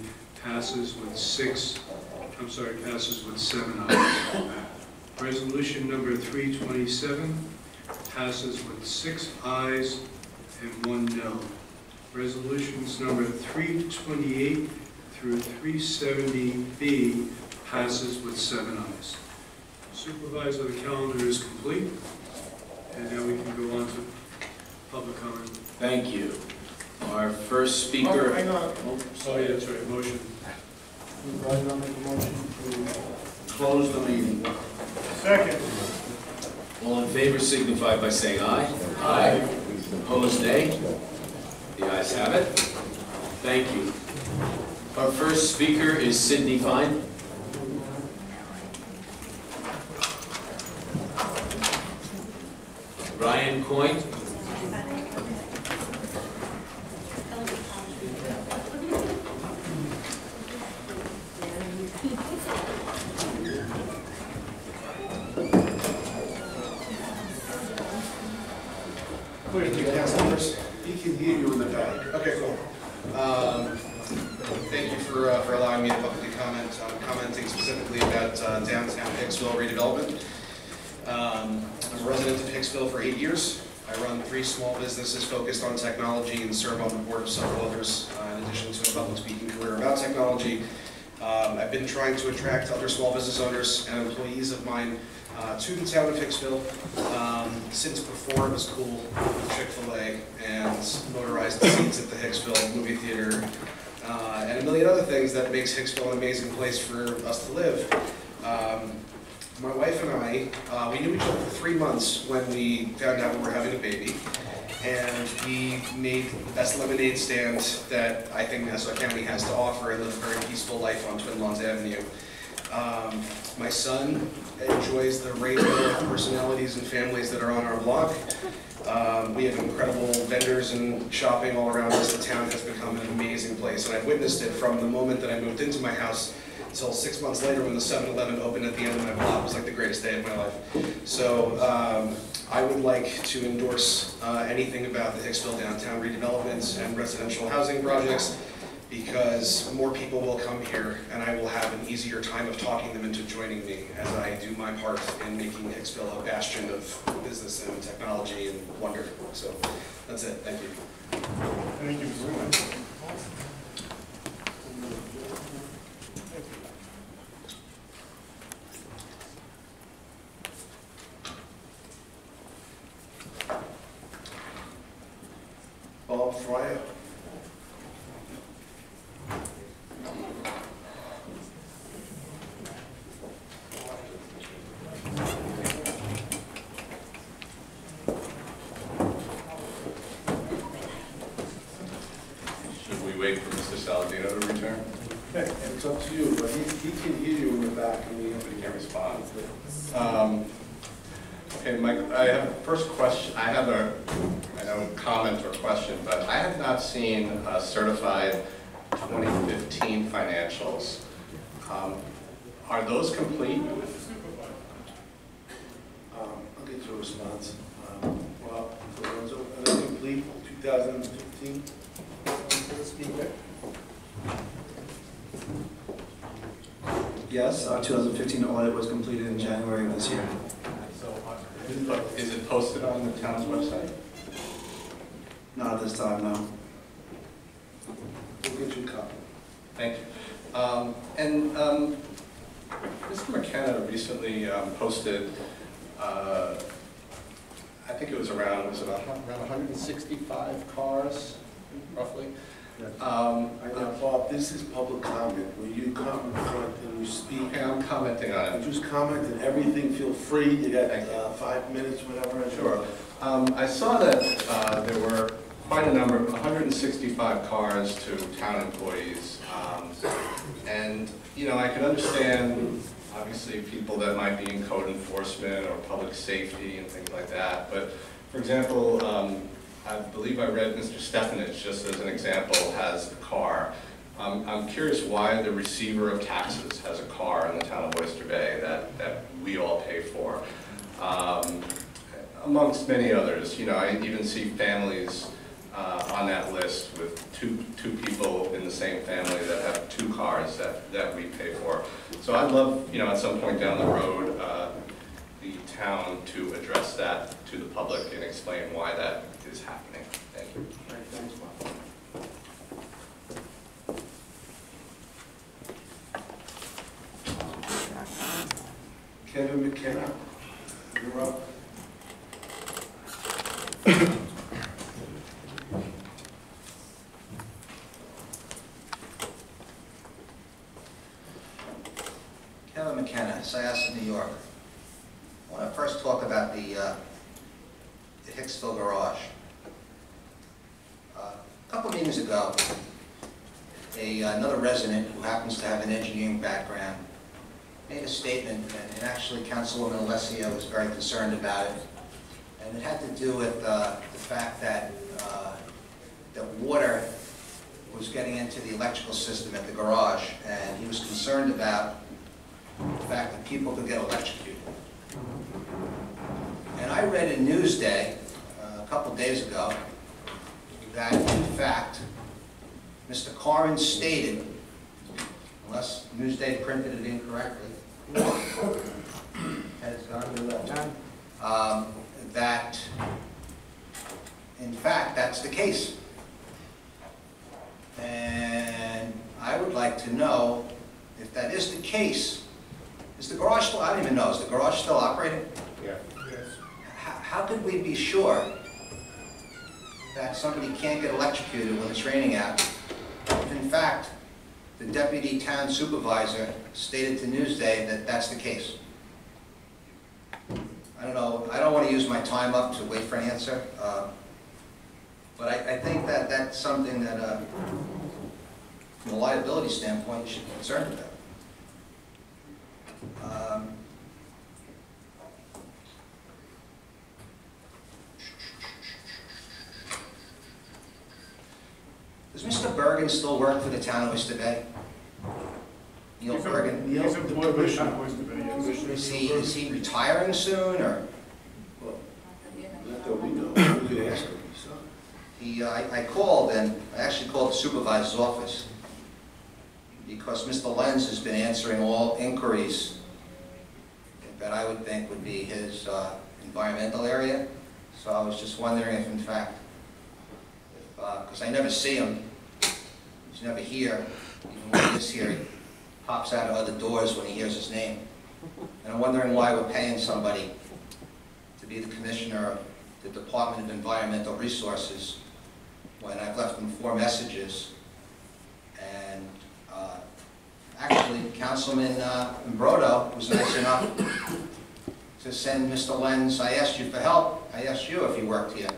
passes with 7 ayes. Resolution number 327 passes with 6 ayes and 1 no. Resolutions number 328 through 370B passes with 7 ayes. Supervisor, the calendar is complete, and now we can go on to public comment. Thank you. Our first speaker. Oh, hang on. Oh, yeah, that's right, motion. Supervisor, I'll make a motion to close the meeting. Second. All in favor signify by saying aye. Aye. Opposed, nay. The ayes have it. Thank you. Our first speaker is Sidney Fine. Ryan Coyne. He can hear you in the back. Okay, cool. Thank you for allowing me to publicly comment. I'm commenting specifically about downtown Hicksville redevelopment. I'm a resident of Hicksville for 8 years. I run 3 small businesses focused on technology and serve on the board of several others, in addition to a public speaking career about technology. I've been trying to attract other small business owners and employees of mine to the town of Hicksville since before it was cool with Chick-fil-A and motorized seats at the Hicksville movie theater and a million other things that makes Hicksville an amazing place for us to live. My wife and I, we knew each other for 3 months when we found out we were having a baby, and we made the best lemonade stand that I think Nassau County has to offer and live a very peaceful life on Twin Lawns Avenue. My son enjoys the rainbow of personalities and families that are on our block. We have incredible vendors and shopping all around us. The town has become an amazing place, and I've witnessed it from the moment that I moved into my house until 6 months later when the 7-Eleven opened at the end of my block. It was like the greatest day of my life. So I would like to endorse anything about the Hicksville downtown redevelopments and residential housing projects, because more people will come here and I will have an easier time of talking them into joining me as I do my part in making Hicksville a bastion of business and technology and wonder. So that's it. Thank you. Thank you very much. Bob Fryer. Should we wait for Mr. Saladino to return? It's up to you, but he can hear you in the back. I mean, Nobody can respond. Okay, Mike, I have a first question. I have a comment or question, but I have not seen certified 2015 financials. Are those complete? I'll get you a response. Well, are they complete 2015? Speaker? Yes, our 2015 audit was completed in January of this year. Is it posted on the town's website? Not at this time, no. We'll get you a copy. Thank you. Mr. McKenna recently posted, I think it was around 165 cars, roughly? Bob, this is public comment. When you come in front and you speak. Okay, I'm commenting on it. You just comment and everything, feel free. You got 5 minutes, whatever. Sure. I saw that there were quite a number, 165 cars to town employees. And, you know, I could understand, obviously, people that might be in code enforcement or public safety and things like that. But, for example, I believe I read Mr. Stefanich, just as an example, has a car. I'm curious why the receiver of taxes has a car in the town of Oyster Bay that we all pay for. Amongst many others, you know, I even see families on that list with two people in the same family that have 2 cars that we pay for. So I'd love, you know, at some point down the road, the town to address that to the public and explain why that is happening. Thank you. All right, thanks, Bob. Kevin McKenna, you're up. Kevin McKenna, Syosset, New York. I want to first talk about the Hicksville garage. A couple meetings ago, another resident who happens to have an engineering background made a statement, and actually Councilwoman Alessio was very concerned about it. And it had to do with the fact that water was getting into the electrical system at the garage, and he was concerned about the fact that people could get electrocuted. And I read in Newsday a couple days ago that, in fact, Mr. Corrin stated, unless Newsday printed it incorrectly, has gone to that, that, in fact, that's the case. And I would like to know, if that is the case, is the garage still, I don't even know, is the garage still operating? Yeah. Yes. How could we be sure that somebody can't get electrocuted when it's raining out? If in fact, the deputy town supervisor stated to Newsday that that's the case. I don't know, I don't want to use my time up to wait for an answer, but I think that that's something that, from a liability standpoint, you should be concerned about. Does Mr. Bergen still work for the town of Oyster Bay? Neil Bergen? He's employed by the town of Oyster Bay, yes. Is he retiring soon, or? Let that be known. We could ask him. I called, and I actually called the supervisor's office because Mr. Lenz has been answering all inquiries that I would think would be his environmental area. So I was just wondering if, in fact, because I never see him, he's never here. Even when he is here, he pops out of other doors when he hears his name. And I'm wondering why we're paying somebody to be the commissioner of the Department of Environmental Resources when I've left him 4 messages. And actually, Councilman Imbrodo was nice enough to send Mr. Lenz, I asked you for help, I asked you if he worked here.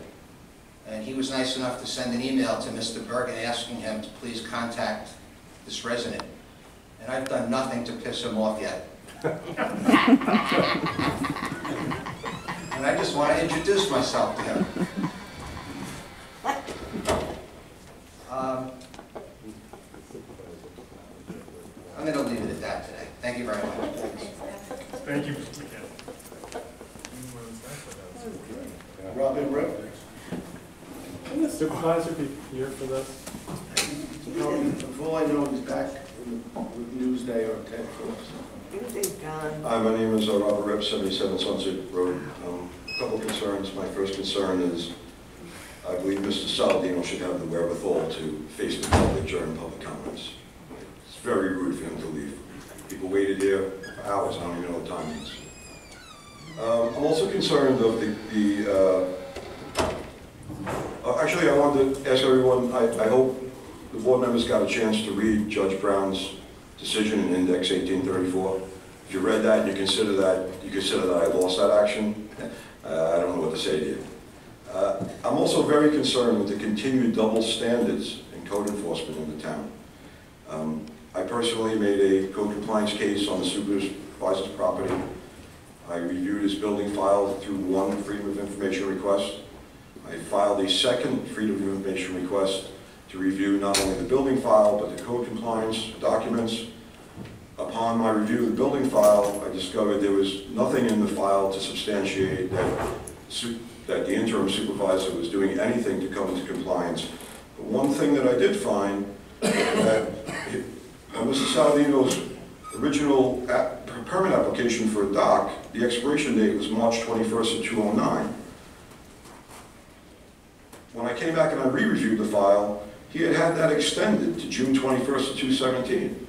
And he was nice enough to send an email to Mr. Bergen asking him to please contact this resident. And I've done nothing to piss him off yet. And I just want to introduce myself to him. I'm going to leave it at that today. Thank you very much. Thank you, Mr. McKenna. Robin Rip? Can the supervisor be here for this? All I know, he's back with Newsday or 10 Hi, my name is Robert Rep, 77 Sunset Road. A couple of concerns. My first concern is I believe Mr. Saladino should have the wherewithal to face the public during public comments. It's very rude for him to leave. People waited here for hours, I don't even know what time it is. I'm also concerned of actually, I wanted to ask everyone, I hope the board members got a chance to read Judge Brown's decision in Index 1834. If you read that and you consider that I lost that action, I don't know what to say to you. I'm also very concerned with the continued double standards in code enforcement in the town. I personally made a code compliance case on the supervisor's property. I reviewed his building file through 1 Freedom of Information request. I filed a 2nd Freedom of Information request to review not only the building file, but the code compliance documents. Upon my review of the building file, I discovered there was nothing in the file to substantiate that the interim supervisor was doing anything to come into compliance. But one thing that I did find, that Mr. Saladino's original permit application for a dock, the expiration date was March 21st of 2009. When I came back and I re-reviewed the file, he had that extended to June 21st of 2017.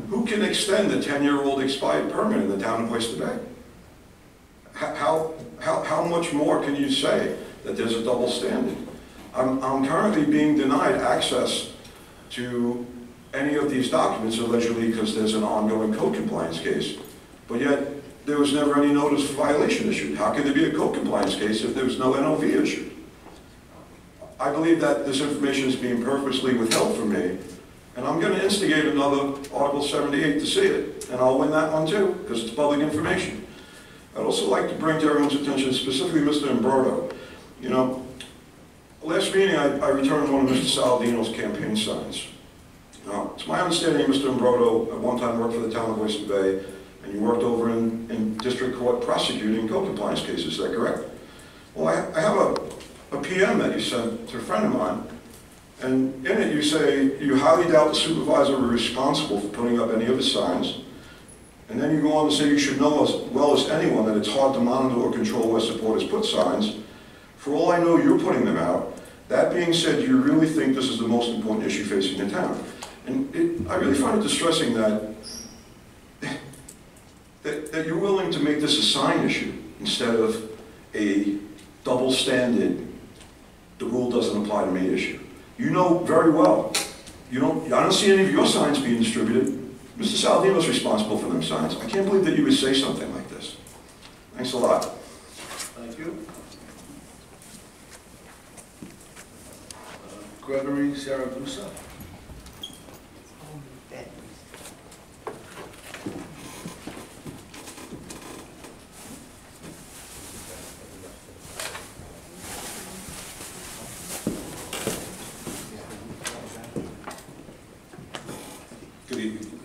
Who can extend a 10-year-old expired permit in the town of Oyster Bay? How much more can you say that there's a double standard? I'm currently being denied access to any of these documents allegedly because there's an ongoing code compliance case, but yet there was never any notice of violation issued. How can there be a code compliance case if there was no NOV issued? I believe that this information is being purposely withheld from me, and I'm going to instigate another Article 78 to see it, and I'll win that one too, because it's public information. I'd also like to bring to everyone's attention, specifically Mr. Imbrodo. You know, last meeting I returned one of Mr. Saladino's campaign signs. Now, it's my understanding Mr. Imbrodo at one time worked for the town of Oyster Bay, and you worked over in district court prosecuting code compliance cases, is that correct? Well, I have a PM that you sent to a friend of mine, and in it you say you highly doubt the supervisor were responsible for putting up any of his signs, And then you go on to say you should know as well as anyone that it's hard to monitor or control where supporters put signs. For all I know, you're putting them out. That being said, do you really think this is the most important issue facing the town? And I really find it distressing that you're willing to make this a sign issue instead of a double standard, the rule doesn't apply to me issue. You know very well. I don't see any of your signs being distributed. Mr. Saladino's responsible for them signs. I can't believe that you would say something like this. Thanks a lot. Thank you. Gregory Saragusa. Good evening.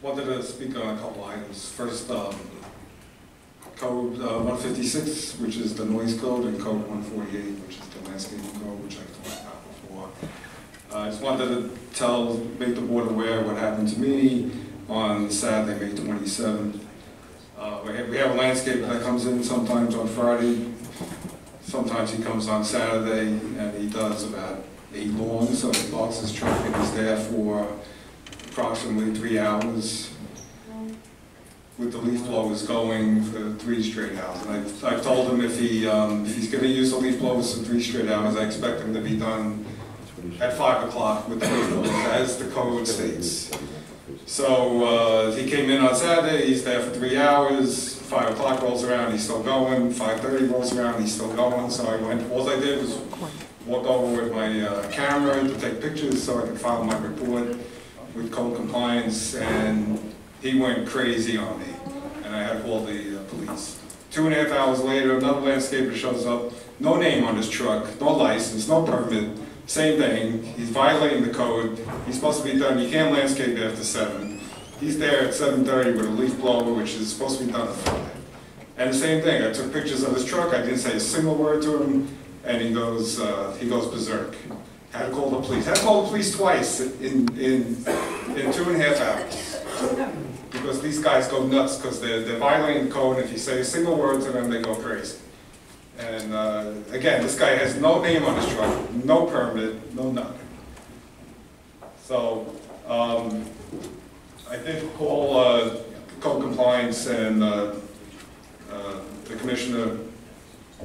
Wanted to speak on a couple items. First, Code 156, which is the noise code, and Code 148, which is the landscaping code, which I talked about before. I just wanted to make the board aware of what happened to me on Saturday, May 27th. We have a landscaper that comes in sometimes on Friday, sometimes he comes on Saturday, and he does about 8 lawns, so he parks his truck and he's there for approximately 3 hours with the leaf blowers going for 3 straight hours. And I've told him if he's going to use the leaf blowers for 3 straight hours, I expect him to be done at 5 o'clock with the leaf blowers, as the code states. So he came in on Saturday, he's there for 3 hours, 5 o'clock rolls around, he's still going, 5:30 rolls around, he's still going. So all I did was walk over with my camera to take pictures so I could file my report with code compliance, and he went crazy on me, and I had to call the police. 2.5 hours later, another landscaper shows up, no name on his truck, no license, no permit, same thing. He's violating the code. He's supposed to be done, you can't landscape after 7. He's there at 7:30 with a leaf blower, which is supposed to be done at 5. And the same thing, I took pictures of his truck, I didn't say a single word to him, and he goes berserk. Had to call the police. Had to call the police twice in 2.5 hours. Because these guys go nuts, because they're violating the code, and if you say a single word to them, they go crazy. And again, this guy has no name on his truck, no permit, no nothing. So I did call code compliance, and the commissioner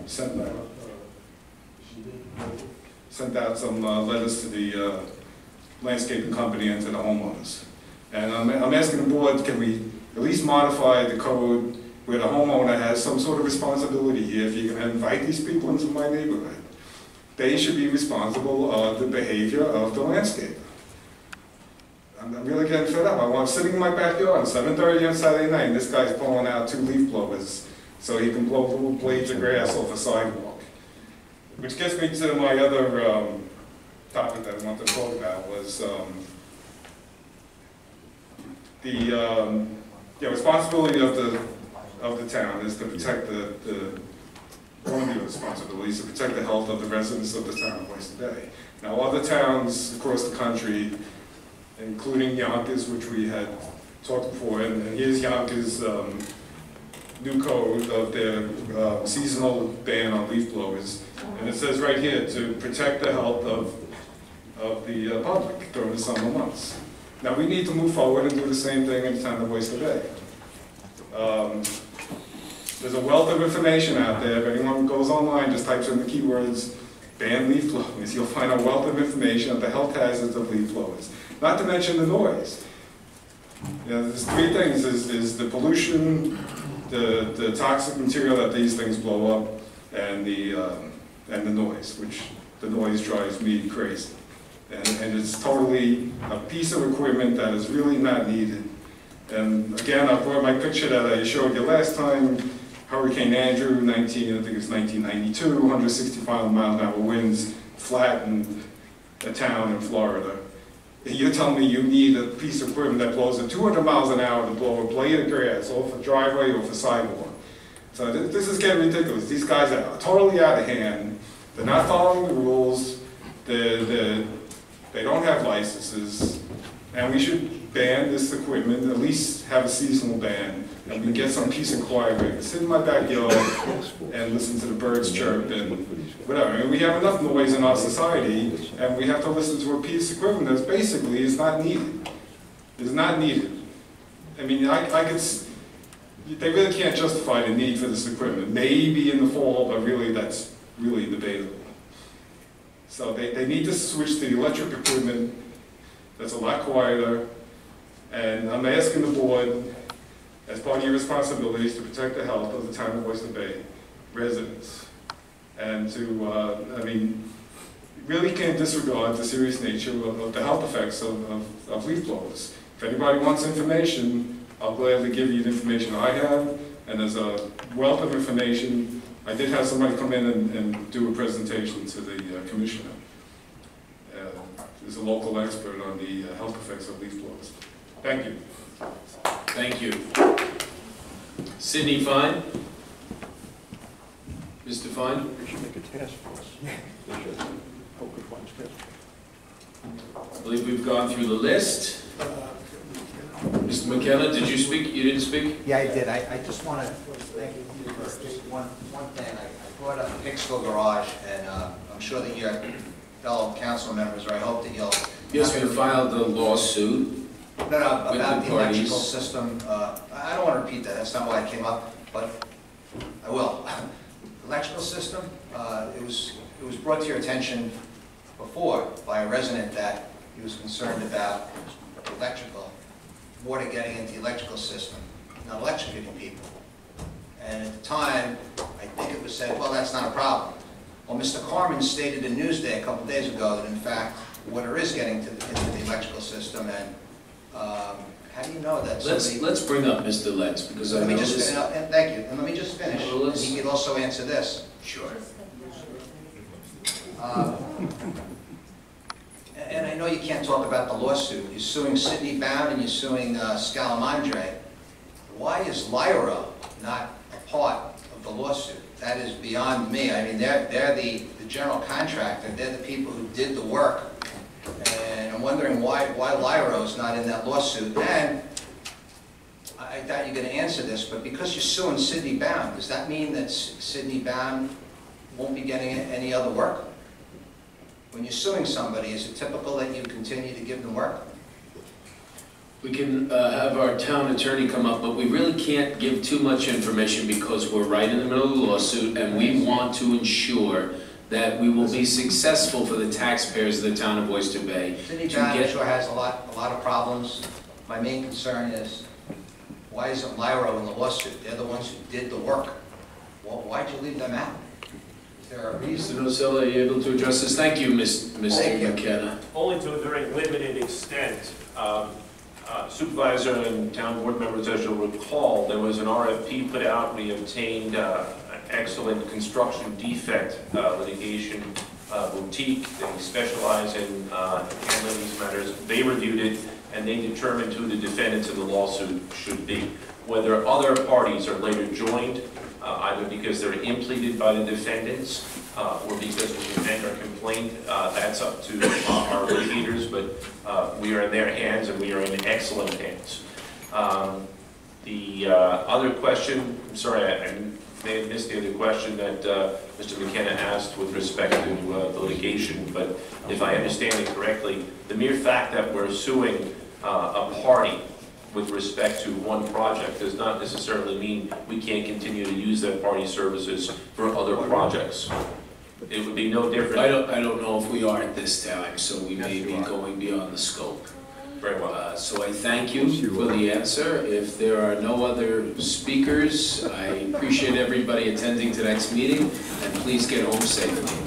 sent out some letters to the landscaping company and to the homeowners. And I'm asking the board, can we at least modify the code where the homeowner has some sort of responsibility here? If you're going to invite these people into my neighborhood, they should be responsible of the behavior of the landscaper. I'm really getting fed up. I'm sitting in my backyard at 7:30 on Saturday night, and this guy's pulling out 2 leaf blowers so he can blow little blades of grass off a sidewalk. Which gets me to my other topic that I wanted to talk about, was the responsibility of the town is to protect one of the responsibilities to protect the health of the residents of the town of Oyster Bay. Now, other towns across the country, including Yonkers, which we had talked before, and here's Yonkers' new code of their seasonal ban on leaf blowers. And it says right here, to protect the health of the public during the summer months. Now, we need to move forward and do the same thing in the town of Oyster Bay. There's a wealth of information out there. If anyone goes online, just types in the keywords, ban leaf blowers, you'll find a wealth of information of the health hazards of leaf blowers. Not to mention the noise. You know, there's 3 things, is the pollution, the toxic material that these things blow up, and the noise, which the noise drives me crazy. And it's totally a piece of equipment that is really not needed. And again, I brought my picture that I showed you last time, Hurricane Andrew, I think it was 1992, 165 mile an hour winds flattened a town in Florida. You're telling me you need a piece of equipment that blows at 200 miles an hour to blow a blade of grass off a driveway or off a sidewalk. So this is getting ridiculous. These guys are totally out of hand. They're not following the rules. They don't have licenses. And we should ban this equipment, at least have a seasonal ban, and we get some peace and quiet. I can sit in my backyard and listen to the birds chirp and whatever. I mean, we have enough noise in our society, and we have to listen to a piece of equipment that basically is not needed. Is not needed. I mean, they really can't justify the need for this equipment. Maybe in the fall, but really that's really debatable. So they need to switch to the electric equipment that's a lot quieter. And I'm asking the board, as part of your responsibilities, to protect the health of the town of Oyster Bay residents. And to, I mean, really can't disregard the serious nature of the health effects of leaf blowers. If anybody wants information, I'll gladly give you the information I have. And there's a wealth of information. I did have somebody come in and do a presentation to the commissioner. There's a local expert on the health effects of leaf blowers. Thank you. Thank you. Sidney Fine? Mr. Fine? We should make a task force. They should. Focus on task force. I believe we've gone through the list. Mr. McKenna, did you speak? You didn't speak? Yeah, I did. I just want to thank you for just one thing. I brought up Hicksville Garage, and I'm sure that your fellow council members, or I hope that you'll... Yes, we filed a lawsuit. No, about the electrical system. I don't want to repeat that. That's not why I came up, but I will. Electrical system, it was brought to your attention before by a resident that he was concerned about electrical, water getting into the electrical system, not electrocuting people. And at the time, I think it was said, well, that's not a problem. Well, Mr. Carmen stated in Newsday a couple days ago that in fact, water is getting into the electrical system, and how do you know that? Let's bring up Mr. Letts, because I know this... Thank you, and let me just finish. Well, he could also answer this. Sure. And I know you can't talk about the lawsuit. You're suing Sidney Bound and you're suing Scalamandre. Why is Lyra not a part of the lawsuit? That is beyond me. I mean, they're the general contractor. They're the people who did the work. And I'm wondering why Lyra is not in that lawsuit. And I thought you were going to answer this, but because you're suing Sidney Bound, does that mean that Sidney Bound won't be getting any other work? When you're suing somebody, is it typical that you continue to give them work? We can have our town attorney come up, but we really can't give too much information because we're right in the middle of the lawsuit, and we want to ensure that we will be successful for the taxpayers of the town of Oyster Bay. Sidney Bound, I'm sure, has a lot of problems. My main concern is, why isn't Lyra in the lawsuit? They're the ones who did the work. Well, why'd you leave them out? Is there a reason? Mr. Nocella, are you able to address this? Thank you, Mr. McKenna. Only to a very limited extent. Supervisor and town board members, as you'll recall, there was an RFP put out. We obtained an excellent construction defect litigation boutique. They specialize in handling these matters. They reviewed it, and they determined who the defendants in the lawsuit should be. Whether other parties are later joined, either because they're impleaded by the defendants or because we defend our complaint, that's up to our litigators, but we are in their hands and we are in excellent hands. The other question, I'm sorry, I may have missed the other question that Mr. McKenna asked with respect to the litigation, but if I understand it correctly, the mere fact that we're suing a party with respect to one project does not necessarily mean we can't continue to use that party's services for other projects. It would be no different. I don't know if we are at this time, so we may be going beyond the scope. Very well. So I thank you for the answer. If there are no other speakers, I appreciate everybody attending tonight's meeting, and please get home safely.